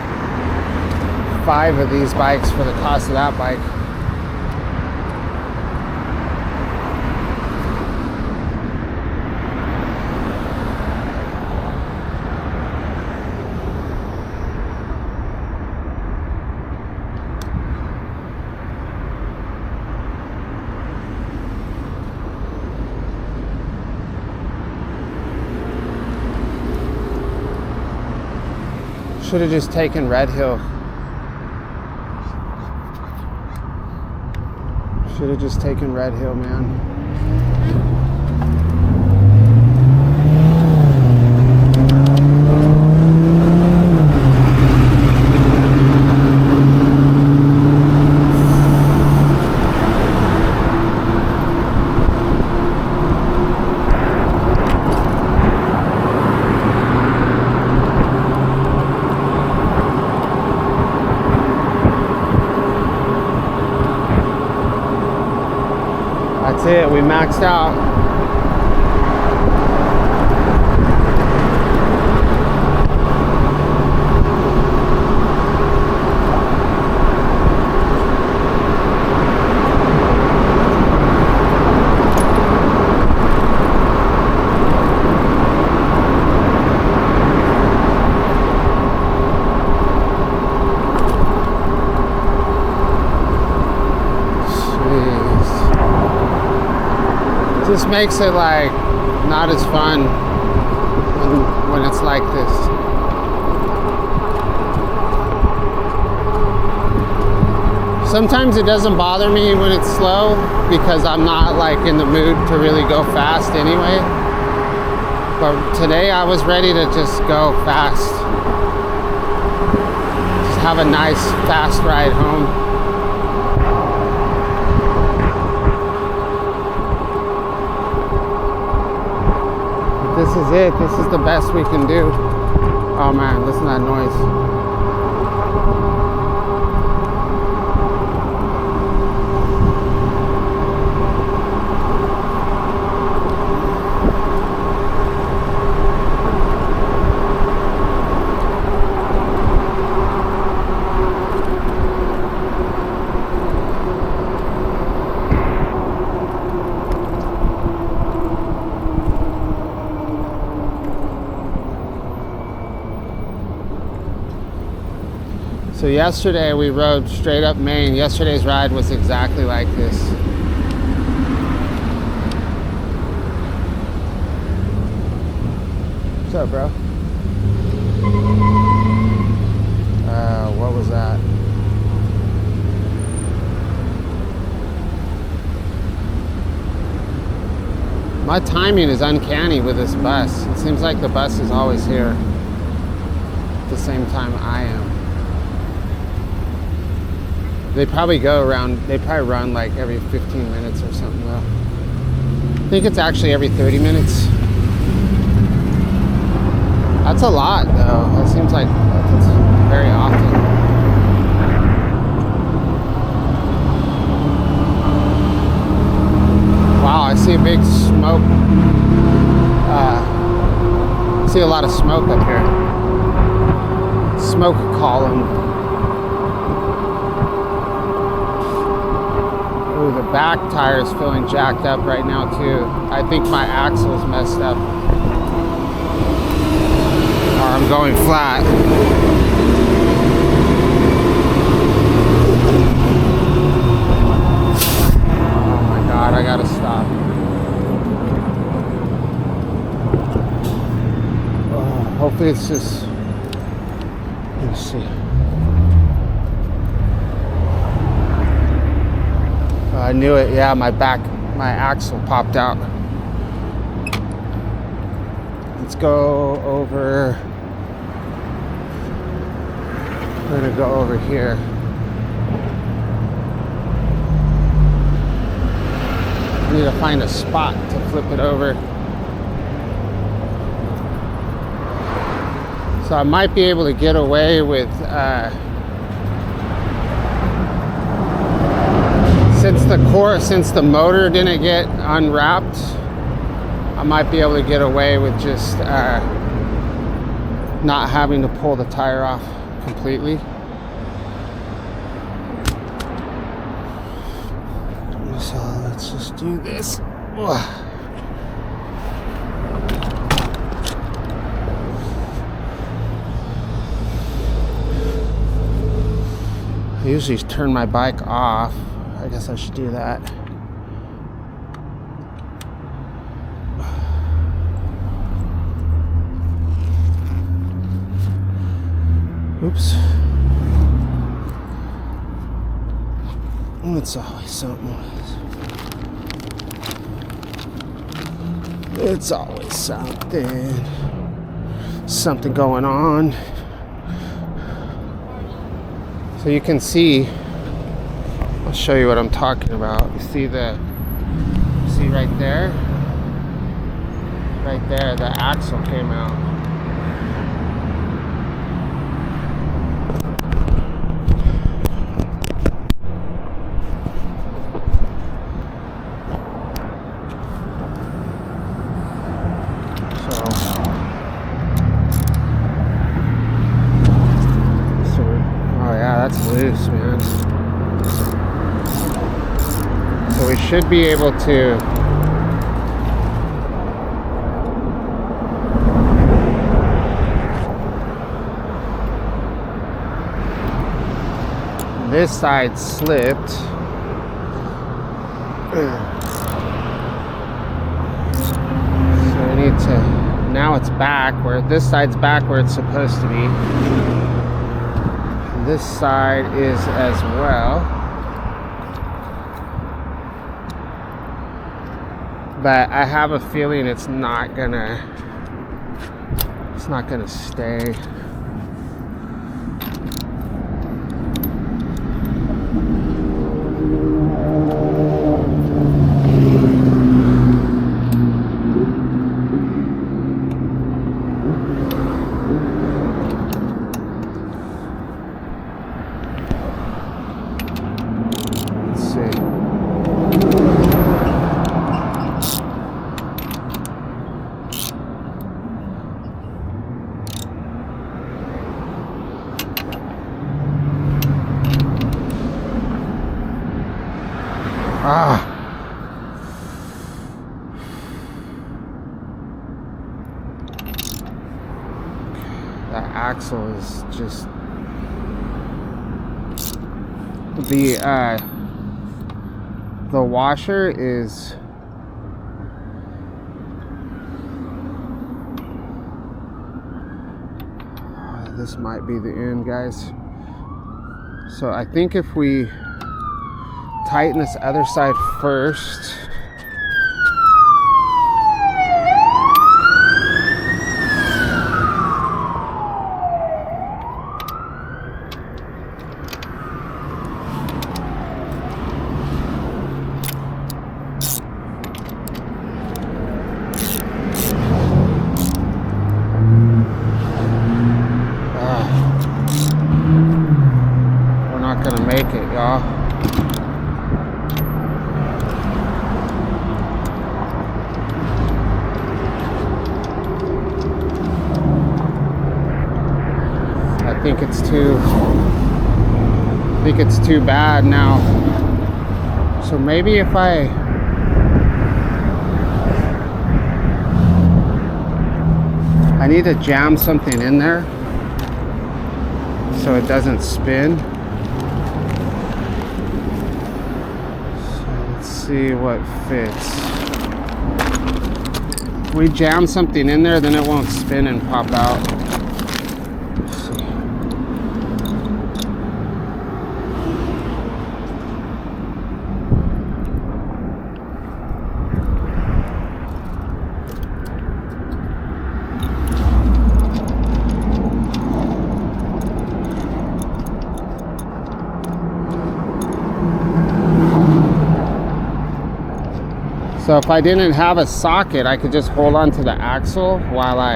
5 of these bikes for the cost of that bike. Should have just taken Red Hill. Should have just taken Red Hill, man. That's it, we maxed out. Just makes it like not as fun when it's like this. Sometimes it doesn't bother me when it's slow because I'm not like in the mood to really go fast anyway. But today I was ready to just go fast. Just have a nice fast ride home. This is it. This is the best we can do. Oh man, listen to that noise. So yesterday we rode straight up Main. Yesterday's ride was exactly like this. What's up, bro? What was that? My timing is uncanny with this bus. It seems like the bus is always here at the same time I am. They probably go around, they probably run like every 15 minutes or something though. I think it's actually every 30 minutes. That's a lot though. That seems like that's very often. Wow, I see a big smoke. I see a lot of smoke up here. Smoke column. Ooh, the back tire is feeling jacked up right now too. I think my axle's messed up. Or I'm going flat. Oh my God, I gotta stop. Oh, hopefully it's just, let's see. I knew it, yeah, my axle popped out. Let's go over, we're gonna go over here. I need to find a spot to flip it over. So I might be able to get away with, since the motor didn't get unwrapped, I might be able to get away with just not having to pull the tire off completely. So let's just do this. I usually turn my bike off. I guess I should do that. Oops. It's always something. It's always something. Something going on. So you can see, I'll show you what I'm talking about. You see right there? Right there, the axle came out. That's loose, man. So we should be able to this side slipped. So we need to, now it's back where this side's back where it's supposed to be. This side is as well, but I have a feeling it's not gonna stay. That axle is just the washer is this might be the end, guys. So I think if we tighten this other side first. We're not gonna make it, y'all. I think it's too bad now. So maybe if I need to jam something in there so it doesn't spin. So let's see what fits. If we jam something in there, then it won't spin and pop out. So if I didn't have a socket, I could just hold on to the axle while I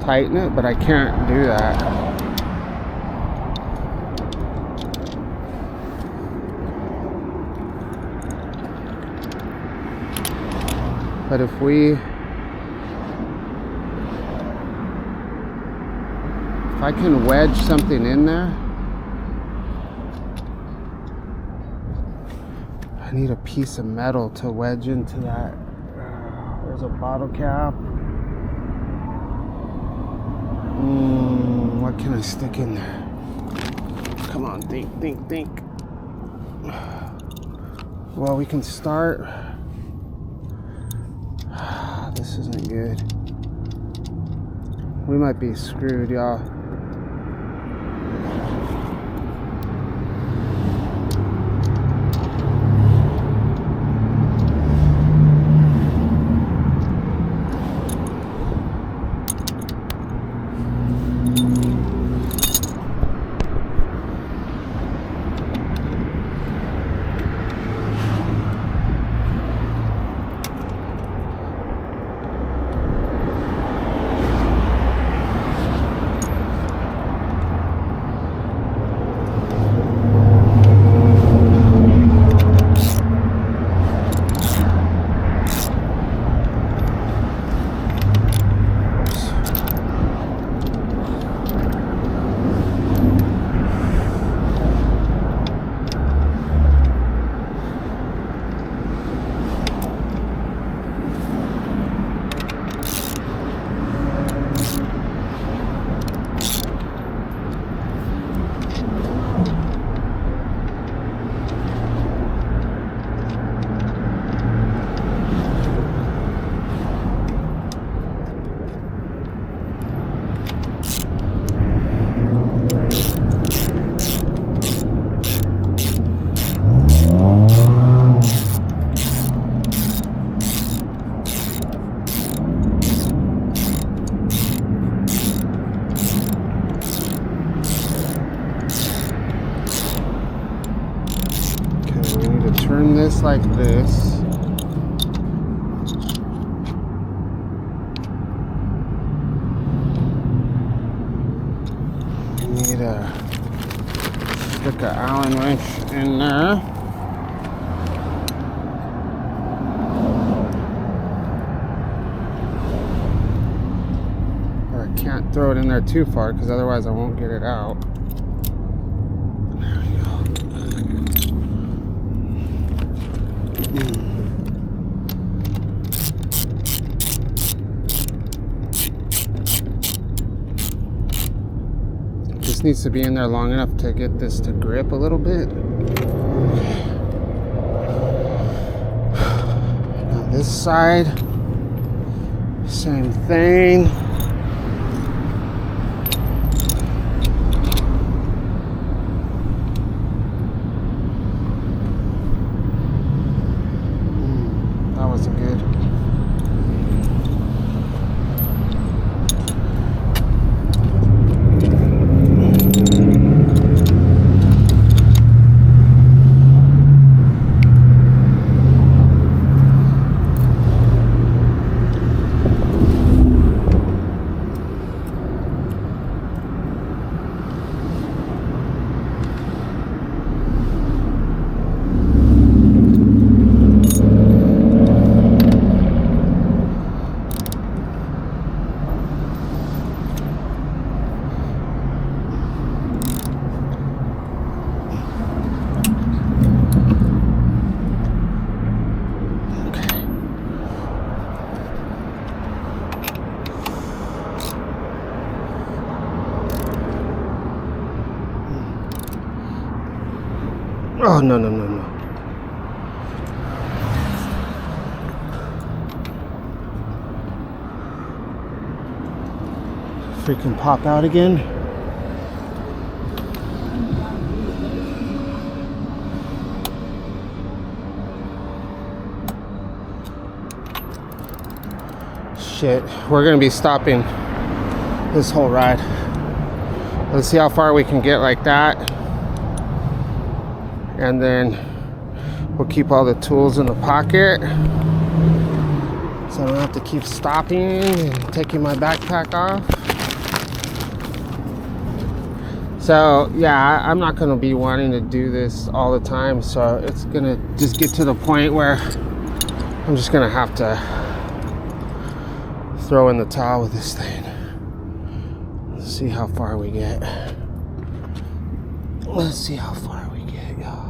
tighten it, but I can't do that. But if I can wedge something in there, I need a piece of metal to wedge into that. There's a bottle cap. What can I stick in there? Come on, think. Well, we can start. This isn't good. We might be screwed, y'all. turn this like this. You need to stick an Allen wrench in there. But I can't throw it in there too far because otherwise I won't get it out. Just needs to be in there long enough to get this to grip a little bit. Now this side, same thing. That wasn't good. Oh, no. Freaking pop out again. Shit, we're gonna be stopping this whole ride. Let's see how far we can get like that. And then we'll keep all the tools in the pocket so I don't have to keep stopping and taking my backpack off. So yeah, I'm not gonna be wanting to do this all the time, so it's gonna just get to the point where I'm just gonna have to throw in the towel with this thing. Let's see how far we get. Let's see how far we get, y'all.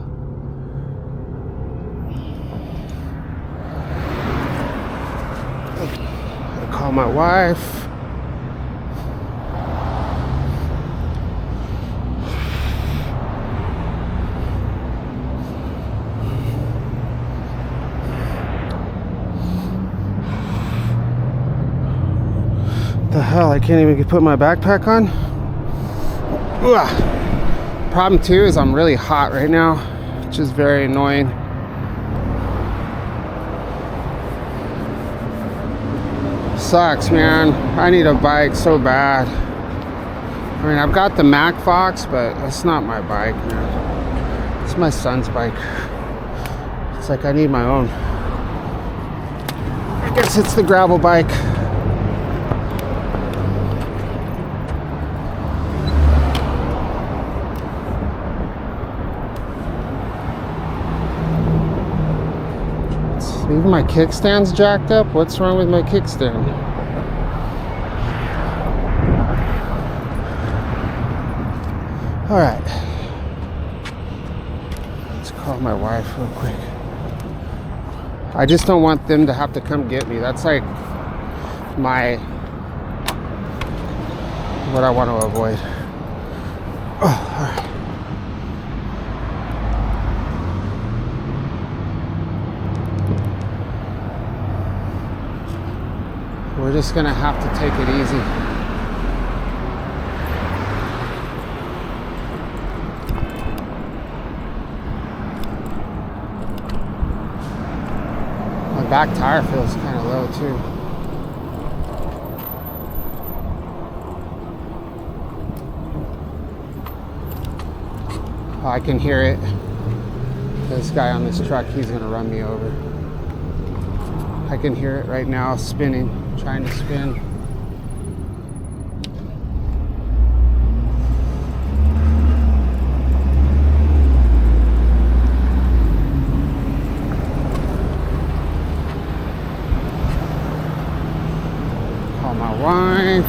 I call my wife. The hell, I can't even put my backpack on. Ugh. Problem too is I'm really hot right now, which is very annoying. Sucks, man. I need a bike so bad. I mean, I've got the Mac Fox, but it's not my bike, man. It's my son's bike. It's like I need my own. I guess it's the gravel bike. Even my kickstand's jacked up. What's wrong with my kickstand? All right. Let's call my wife real quick. I just don't want them to have to come get me. That's like what I want to avoid. Oh, all right. We're just gonna have to take it easy. My back tire feels kind of low too. Oh, I can hear it. This guy on this truck, he's gonna run me over. I can hear it right now, spinning, trying to spin. Call my wife.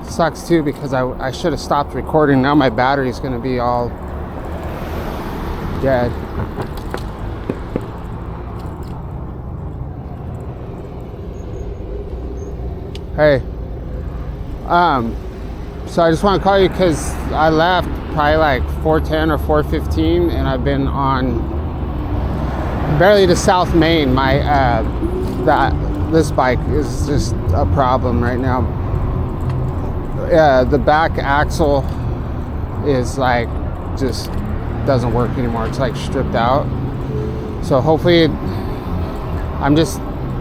Sucks too because I should have stopped recording. Now my battery's gonna be all dead. Hey, so I just want to call you because I left probably like 4:10 or 4:15, and I've been on barely to South Main. My this bike is just a problem right now. The back axle is like just doesn't work anymore. It's like stripped out. So hopefully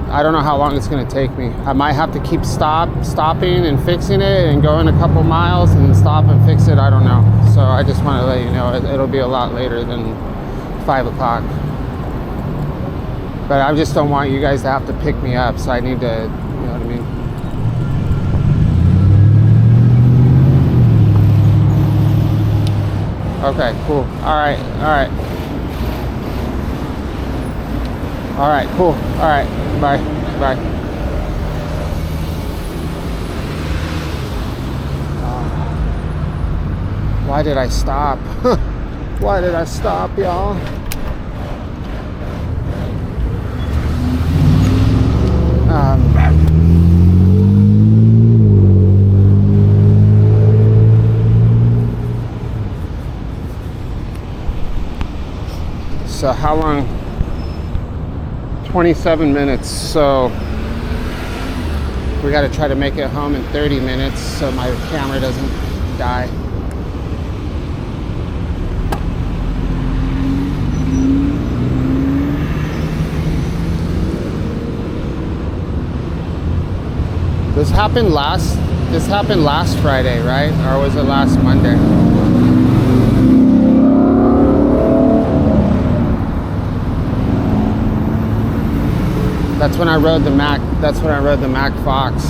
I don't know how long it's going to take me. I might have to keep stopping and fixing it and going a couple miles and stop and fix it. I don't know. So I just want to let you know it'll be a lot later than 5 o'clock. But I just don't want you guys to have to pick me up. So I need to, you know what I mean? Okay, cool. All right. All right, cool. All right, bye. Why did I stop? Why did I stop, y'all? So how long? 27 minutes, so we got to try to make it home in 30 minutes so my camera doesn't die. This happened last Friday, right? Or was it last Monday? That's when I rode the Mac. That's when I rode the Mac Fox.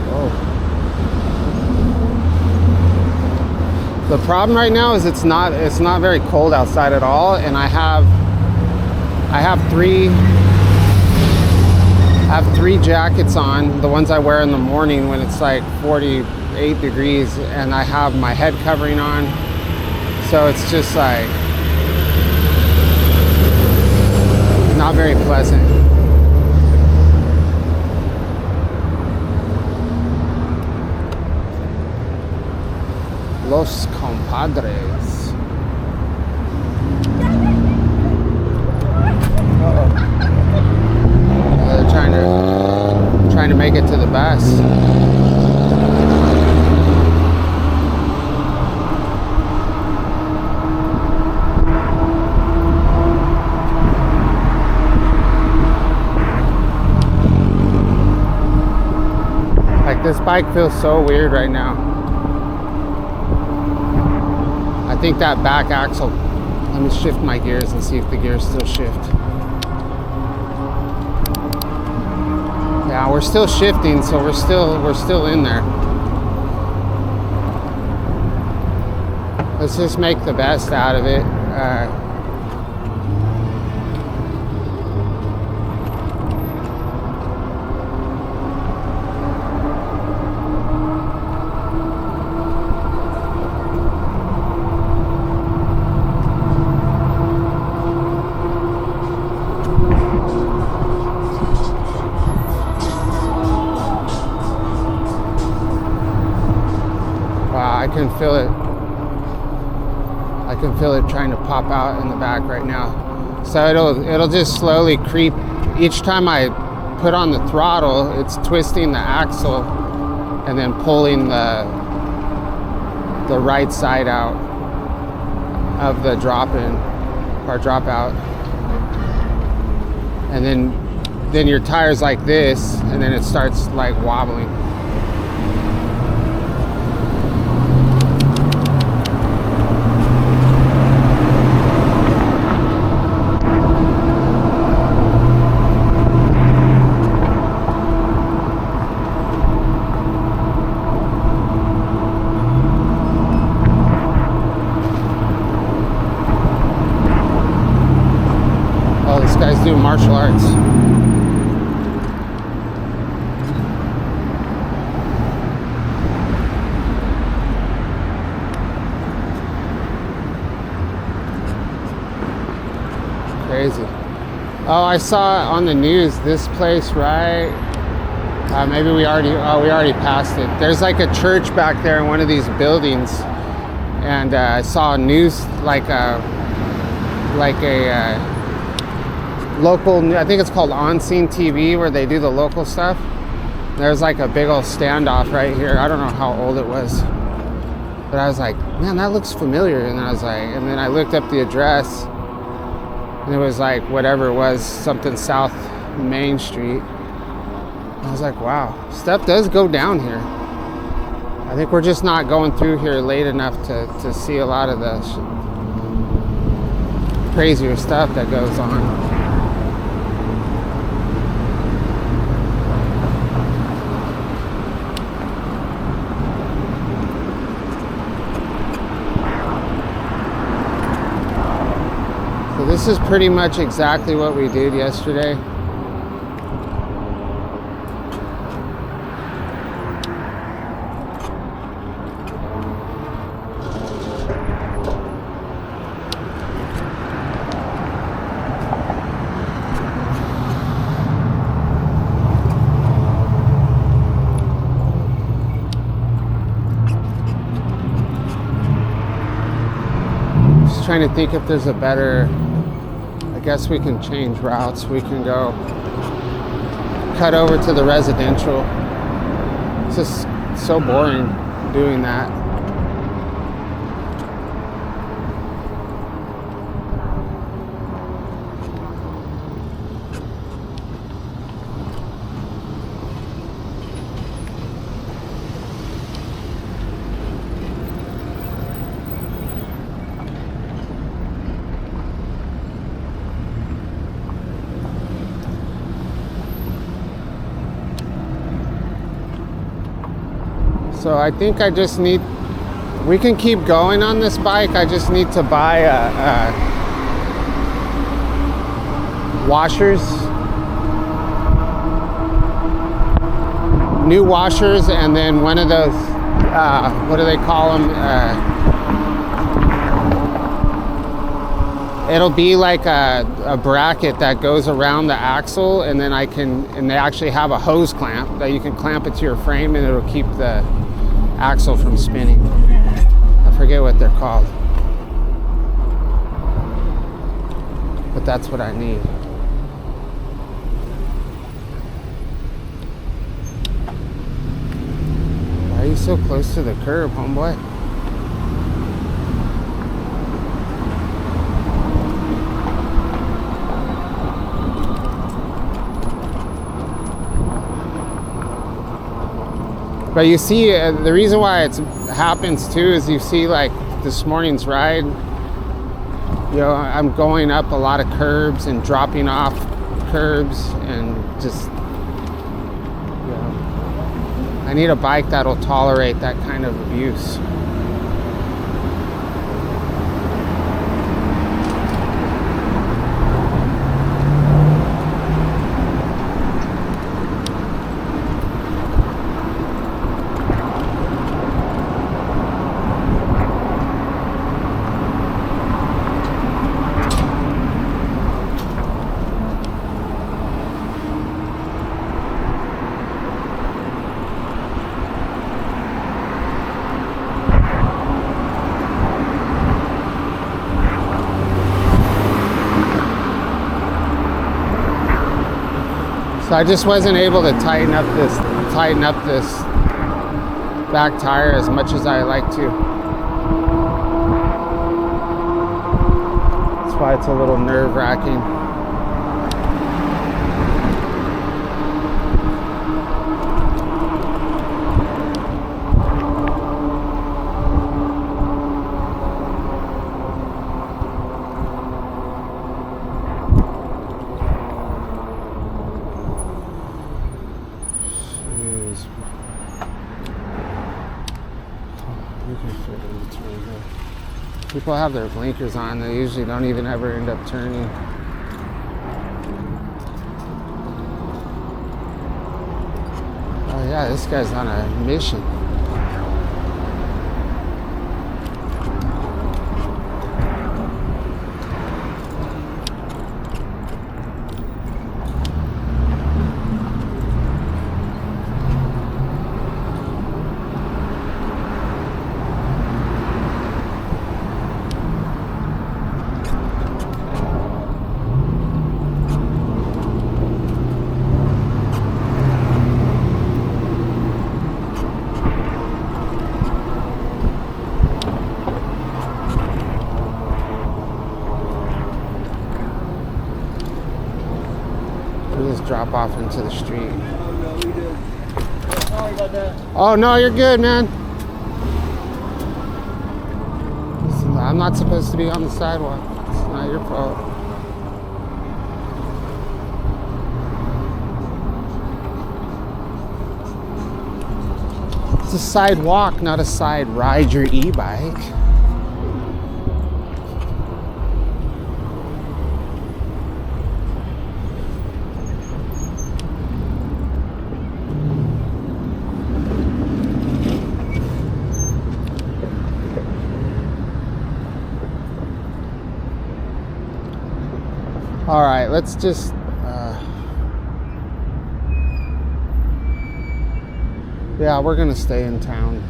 Whoa. The problem right now is it's not very cold outside at all, and I have three jackets on. The ones I wear in the morning when it's like 48 degrees, and I have my head covering on. So it's just like not very pleasant. Los compadres. They're trying to make it to the bus. This bike feels so weird right now. I think that back axle, let me shift my gears and see if the gears still shift. Yeah, we're still shifting, so we're still in there. Let's just make the best out of it. I can feel it. I can feel it trying to pop out in the back right now. So it'll just slowly creep. Each time I put on the throttle, it's twisting the axle, and then pulling the right side out of the drop-in or drop-out, and then your tire's like this, and then it starts like wobbling. This guy's doing martial arts. Crazy. Oh, I saw on the news this place, right? Maybe we already passed it. There's like a church back there in one of these buildings, and I saw news like a local, I think it's called On Scene TV, where they do the local stuff. There's like a big old standoff right here. I don't know how old it was, but I was like, man, that looks familiar. And then I looked up the address, and it was like whatever it was, something South Main Street. I was like, wow, stuff does go down here. I think we're just not going through here late enough to see a lot of the crazier stuff that goes on. So this is pretty much exactly what we did yesterday. Just trying to think if there's a better, I guess we can change routes. We can go cut over to the residential. It's just so boring doing that. So I think I just need, we can keep going on this bike. I just need to buy washers, new washers, and then one of those, what do they call them? It'll be like a bracket that goes around the axle, and then and they actually have a hose clamp that you can clamp it to your frame, and it'll keep the axle from spinning. I forget what they're called, but that's what I need. Why are you so close to the curb, homeboy? But you see, the reason why it happens too is you see, like this morning's ride, you know, I'm going up a lot of curbs and dropping off curbs, and just, you know, I need a bike that'll tolerate that kind of abuse. So I just wasn't able to tighten up this back tire as much as I like to. That's why it's a little nerve-wracking. People have their blinkers on. They usually don't even ever end up turning. Oh yeah, this guy's on a mission. Just drop off into the street. Sorry about that. Oh no, you're good, man. I'm not supposed to be on the sidewalk. It's not your fault. It's a sidewalk, not a side ride your e-bike. All right, let's just yeah, we're gonna stay in town.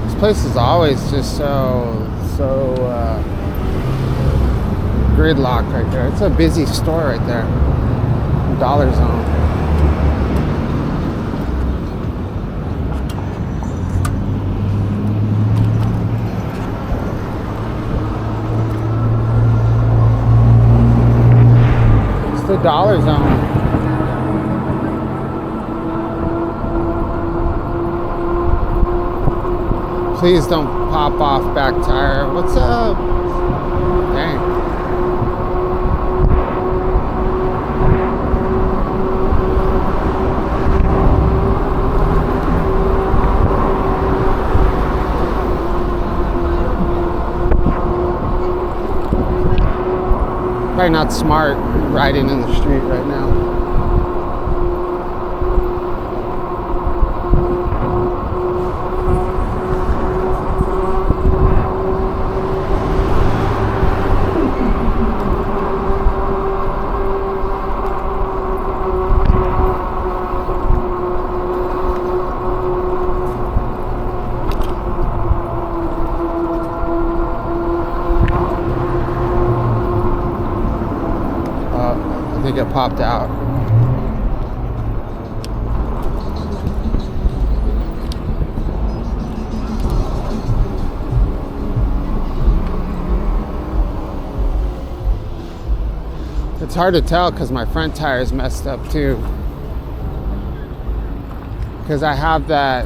This place is always just so gridlocked right there. It's a busy store right there. Dollar Zone. It's the Dollar Zone. Please don't pop off back tire. What's up? Dang. Probably not smart riding in the street right now. It popped out. It's hard to tell because my front tire is messed up too. Because I have that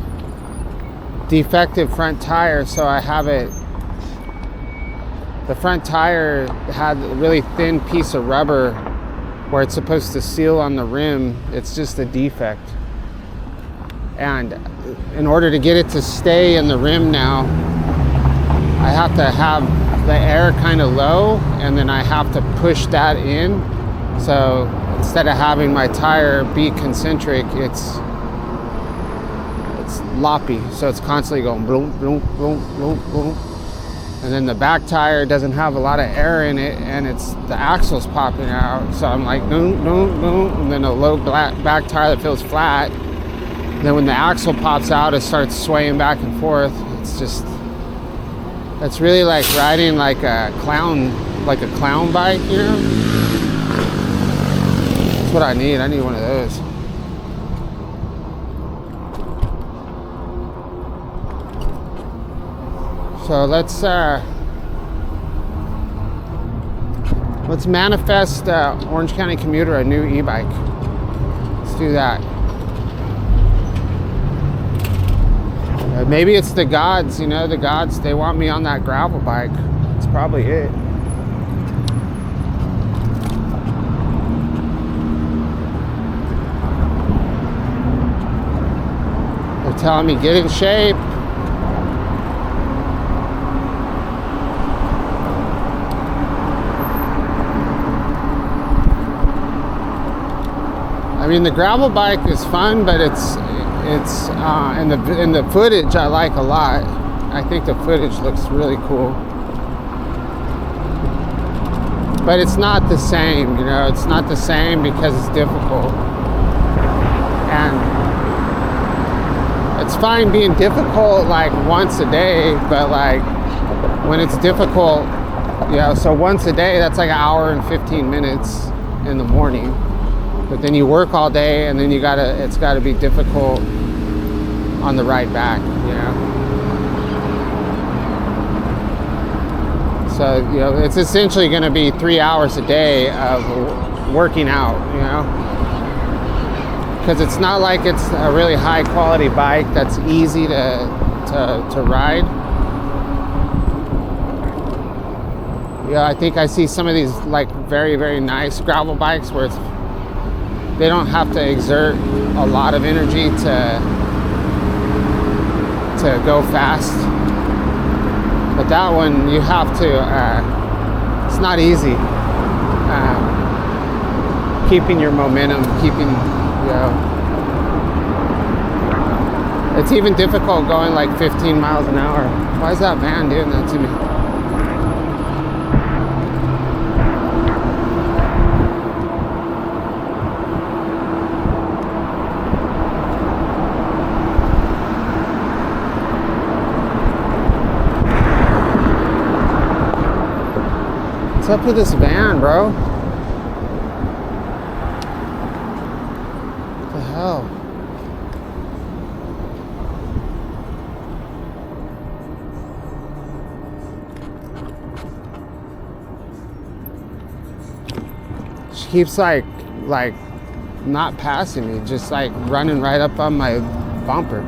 defective front tire, so I have it. The front tire had a really thin piece of rubber where it's supposed to seal on the rim. It's just a defect. And in order to get it to stay in the rim now, I have to have the air kind of low, and then I have to push that in. So instead of having my tire be concentric, it's loppy. So it's constantly going boom, boom, boom, boom, boom. And then the back tire doesn't have a lot of air in it, and it's the axle's popping out. So I'm like boom, boom, boom, and then a low back tire that feels flat. Then when the axle pops out, it starts swaying back and forth. It's just, it's really like riding like a clown bike, you know? That's what I need. I need one of those. So let's manifest Orange County Commuter a new e-bike. Let's do that. Maybe it's the gods, you know, the gods, they want me on that gravel bike. That's probably it. They're telling me get in shape. I mean, the gravel bike is fun, but it's in the footage I like a lot. I think the footage looks really cool, but it's not the same, you know. It's not the same because it's difficult, and it's fine being difficult like once a day, but like when it's difficult, you know, so once a day, that's like an hour and 15 minutes in the morning. But then you work all day, and then it's gotta be difficult on the ride back, you know. So, you know, it's essentially gonna be 3 hours a day of working out, you know. Because it's not like it's a really high quality bike that's easy to ride. Yeah, I think I see some of these like very, very nice gravel bikes where they don't have to exert a lot of energy to go fast. But that one, you have to, it's not easy. Keeping your momentum, you know. It's even difficult going like 15 miles an hour. Why is that van doing that to me? What's up with this van, bro? What the hell? She keeps like not passing me, just like running right up on my bumper.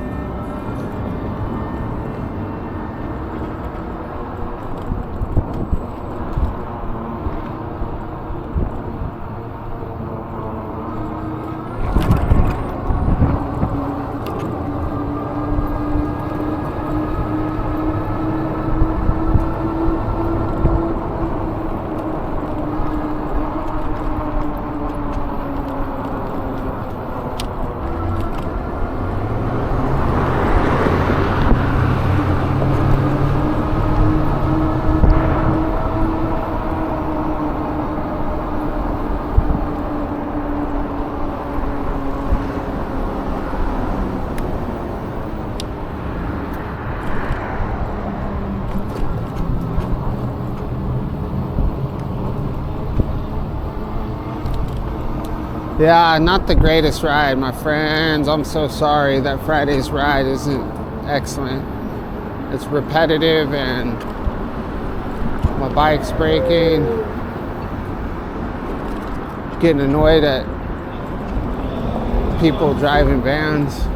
Yeah, not the greatest ride, my friends. I'm so sorry that Friday's ride isn't excellent. It's repetitive and my bike's breaking. Getting annoyed at people driving vans.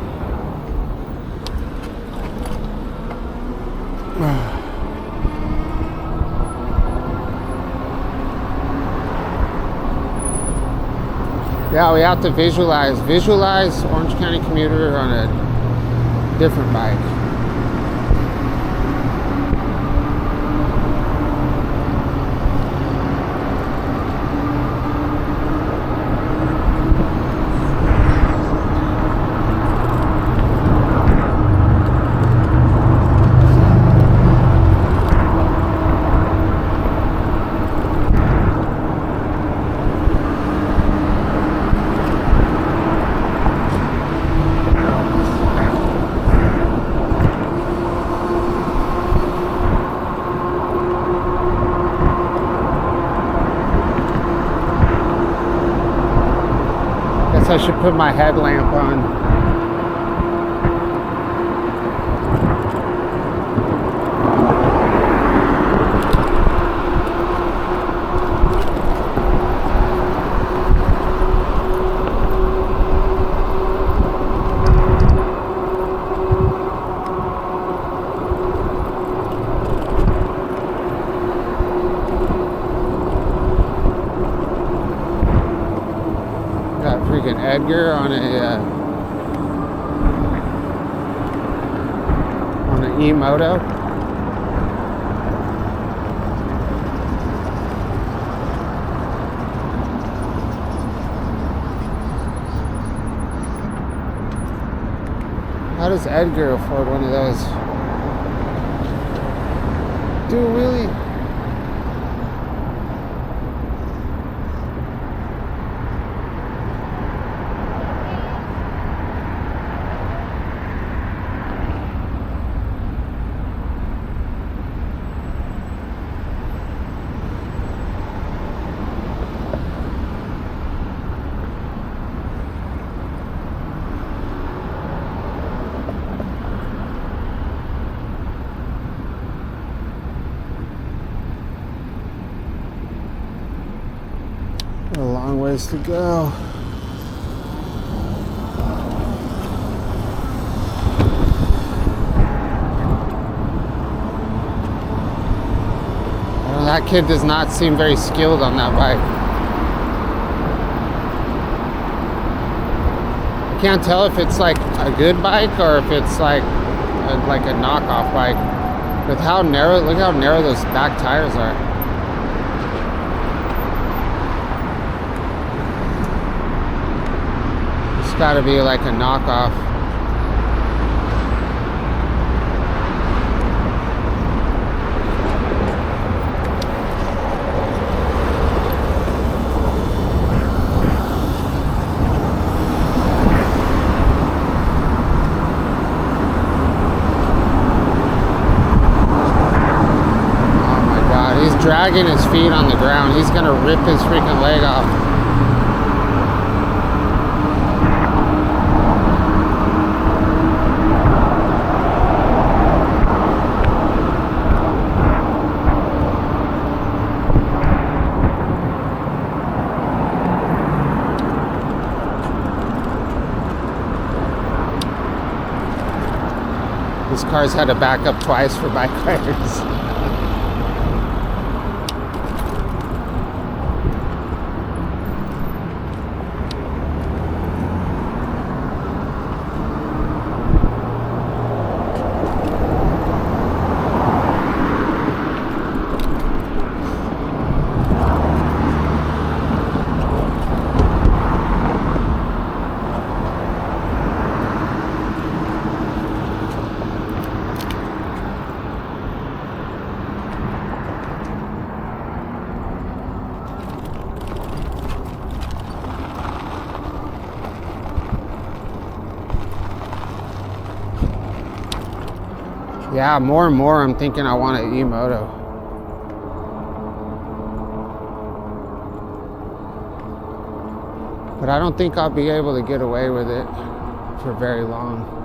Yeah, we have to visualize Orange County Commuter on a different bike. I should put my headlamp on. Freaking Edgar on an e-moto. How does Edgar afford one of those? Dude, really? A long ways to go. Well, that kid does not seem very skilled on that bike. I can't tell if it's like a good bike or if it's like a knockoff bike. With how narrow, look how narrow those back tires are. It's got to be like a knockoff. Dragging his feet on the ground. He's gonna rip his freaking leg off. This car's had to back up twice for bike riders. Yeah, more and more I'm thinking I want an e-moto. But I don't think I'll be able to get away with it for very long.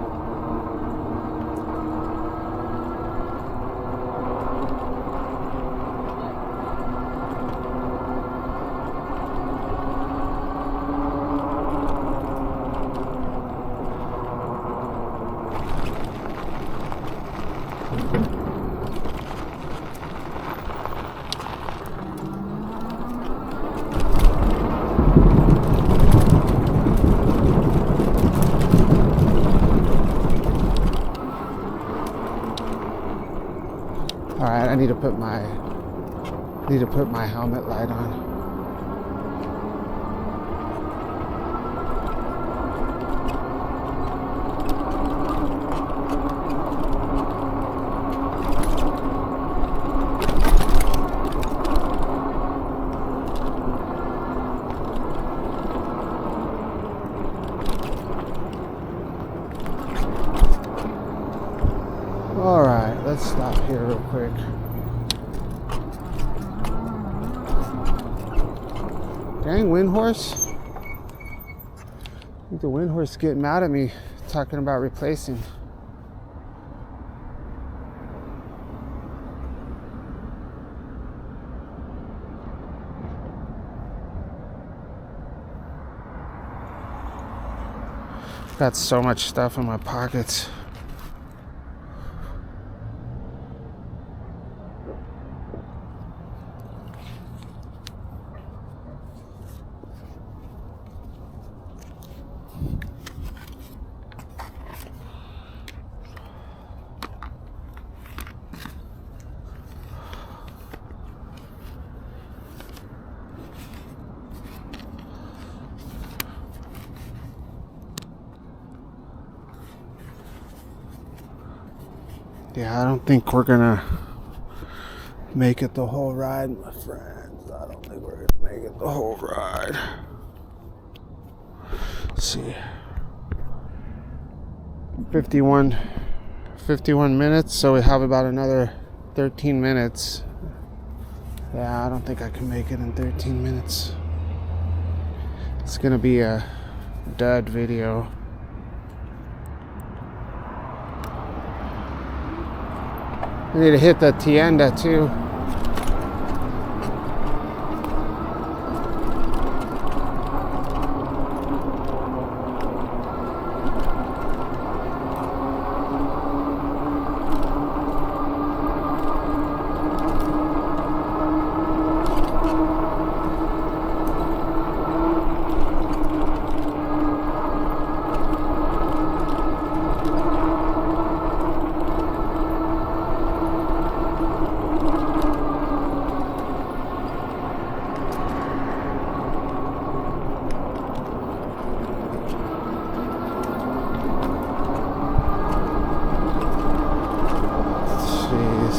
All right, I need to put my helmet light on. All right, let's stop here real quick. Dang, wind horse. think the wind horse is getting mad at me talking about replacing. Got so much stuff in my pockets. Yeah, I don't think we're gonna make it the whole ride, my friends. I don't think we're gonna make it the whole ride. Let's see. 51 minutes, so we have about another 13 minutes. Yeah, I don't think I can make it in 13 minutes. It's gonna be a dud video. I need to hit the tienda too.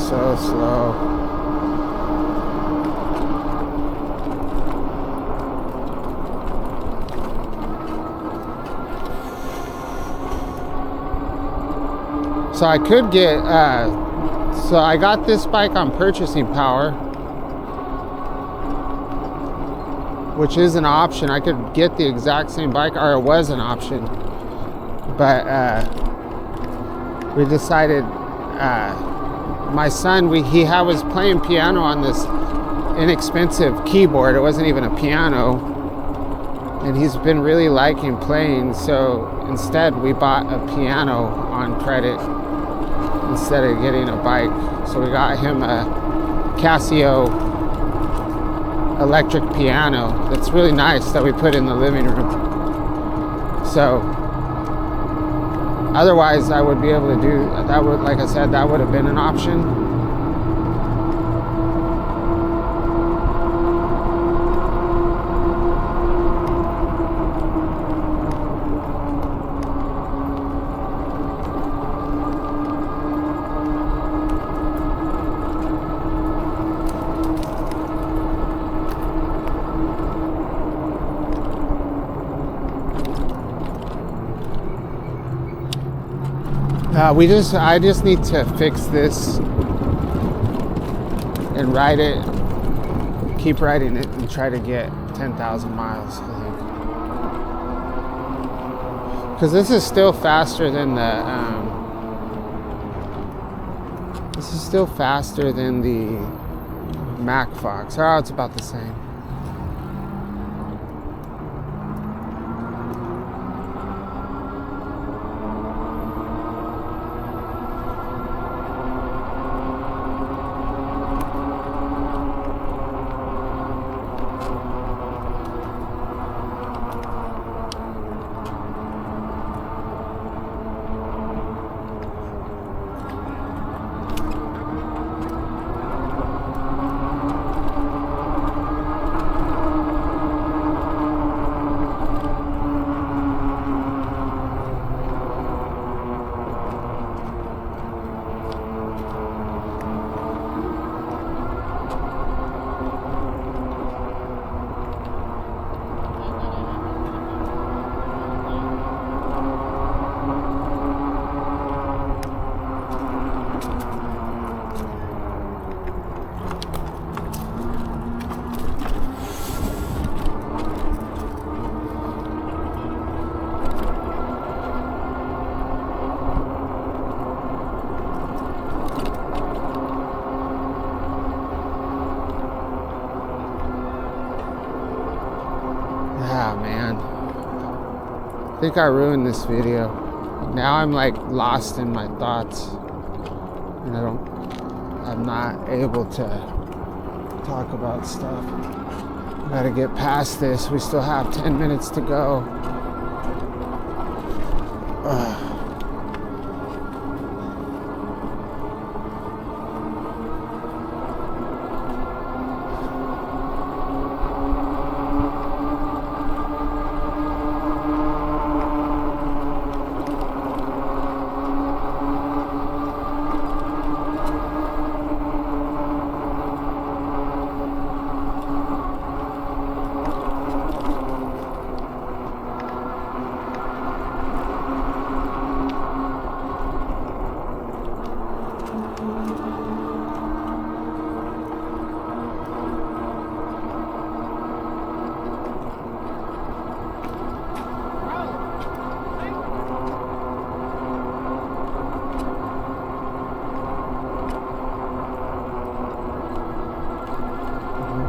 So slow. So I could get, so I got this bike on purchasing power, which is an option. I could get the exact same bike, or it was an option, but we decided, my son, he was playing piano on this inexpensive keyboard. It wasn't even a piano, and he's been really liking playing, so instead we bought a piano on credit instead of getting a bike. So we got him a Casio electric piano that's really nice that we put in the living room. So otherwise, I would be able to do that. Would, like I said, that would have been an option. I just need to fix this and ride it, keep riding it, and try to get 10,000 miles, I think. Because this is still faster than the, Mac Fox. Oh, it's about the same. Yeah, man. I think I ruined this video. Now I'm like lost in my thoughts. And I'm not able to talk about stuff. Gotta get past this. We still have 10 minutes to go. Ugh.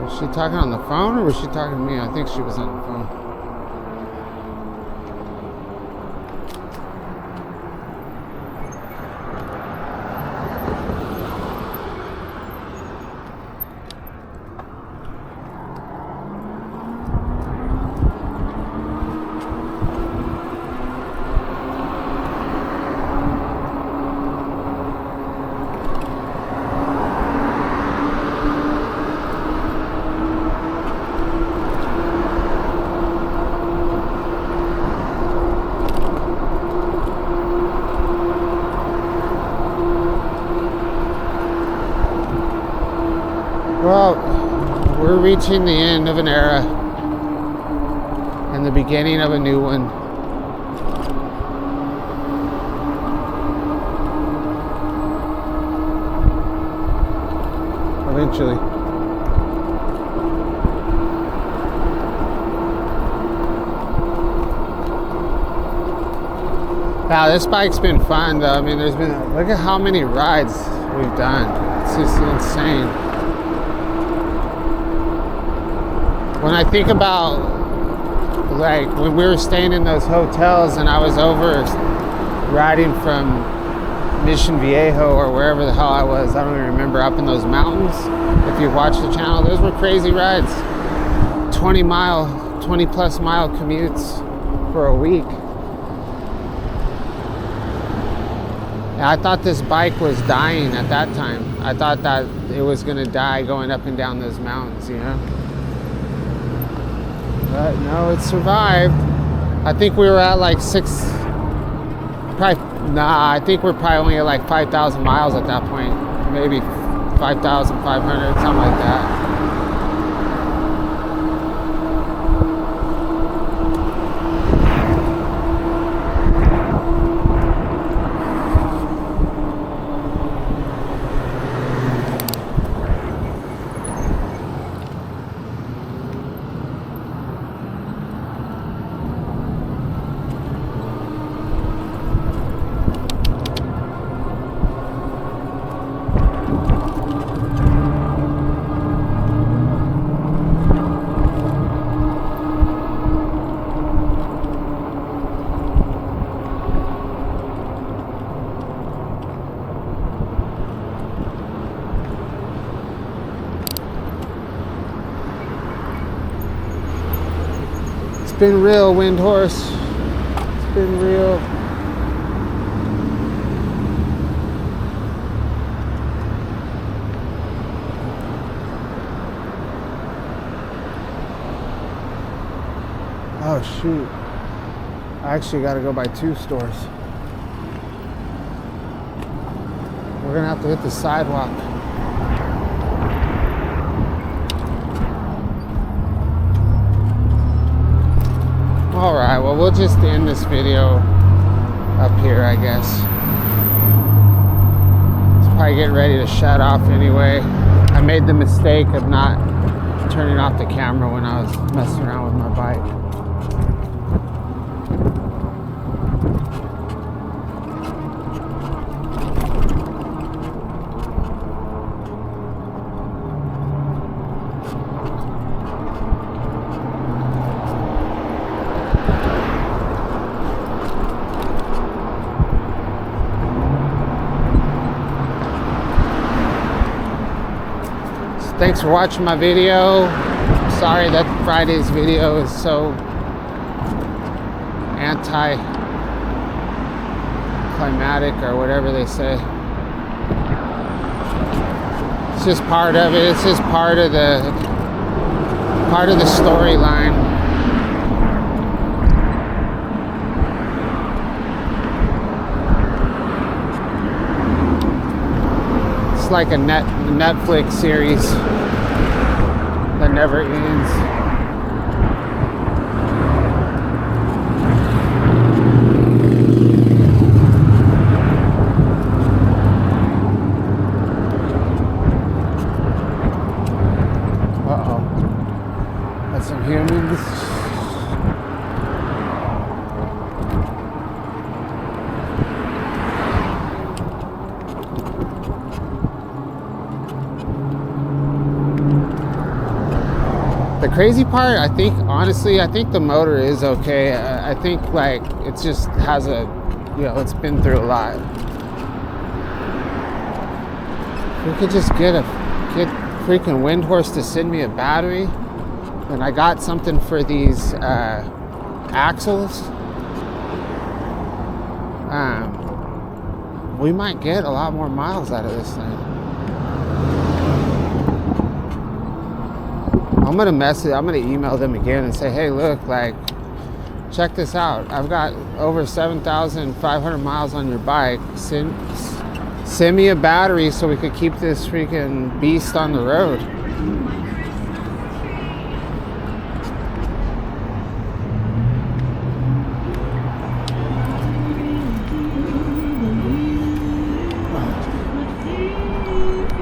Was she talking on the phone or was she talking to me? I think she was on the phone. Well, we're reaching the end of an era and the beginning of a new one. Eventually. Wow, this bike's been fun though. I mean, look at how many rides we've done. It's just insane. When I think about, like, when we were staying in those hotels and I was over riding from Mission Viejo or wherever the hell I was, I don't even remember, up in those mountains. If you watch the channel, those were crazy rides. 20 plus mile commutes for a week. And I thought this bike was dying at that time. I thought that it was gonna die going up and down those mountains, you know? But no, it survived. I think we were at like I think we're probably only at like 5,000 miles at that point. Maybe 5,500, something like that. It's been real, Wind Horse. It's been real. Oh shoot. I actually gotta go by 2 stores. We're gonna have to hit the sidewalk. Alright, well, we'll just end this video up here, I guess. It's probably getting ready to shut off anyway. I made the mistake of not turning off the camera when I was messing around with my bike. Thanks for watching my video. Sorry that Friday's video is so anti-climatic or whatever they say. It's just part of it. It's just part of the storyline. It's like a Netflix series that never ends. Uh-oh. Got some humans. The crazy part, I think, honestly, I think the motor is okay. I think, like, it just has a, you know, it's been through a lot. We could just get freaking wind horse to send me a battery, and I got something for these axles. We might get a lot more miles out of this thing. I'm gonna email them again and say, hey, look, like, check this out. I've got over 7,500 miles on your bike. Send me a battery so we could keep this freaking beast on the road.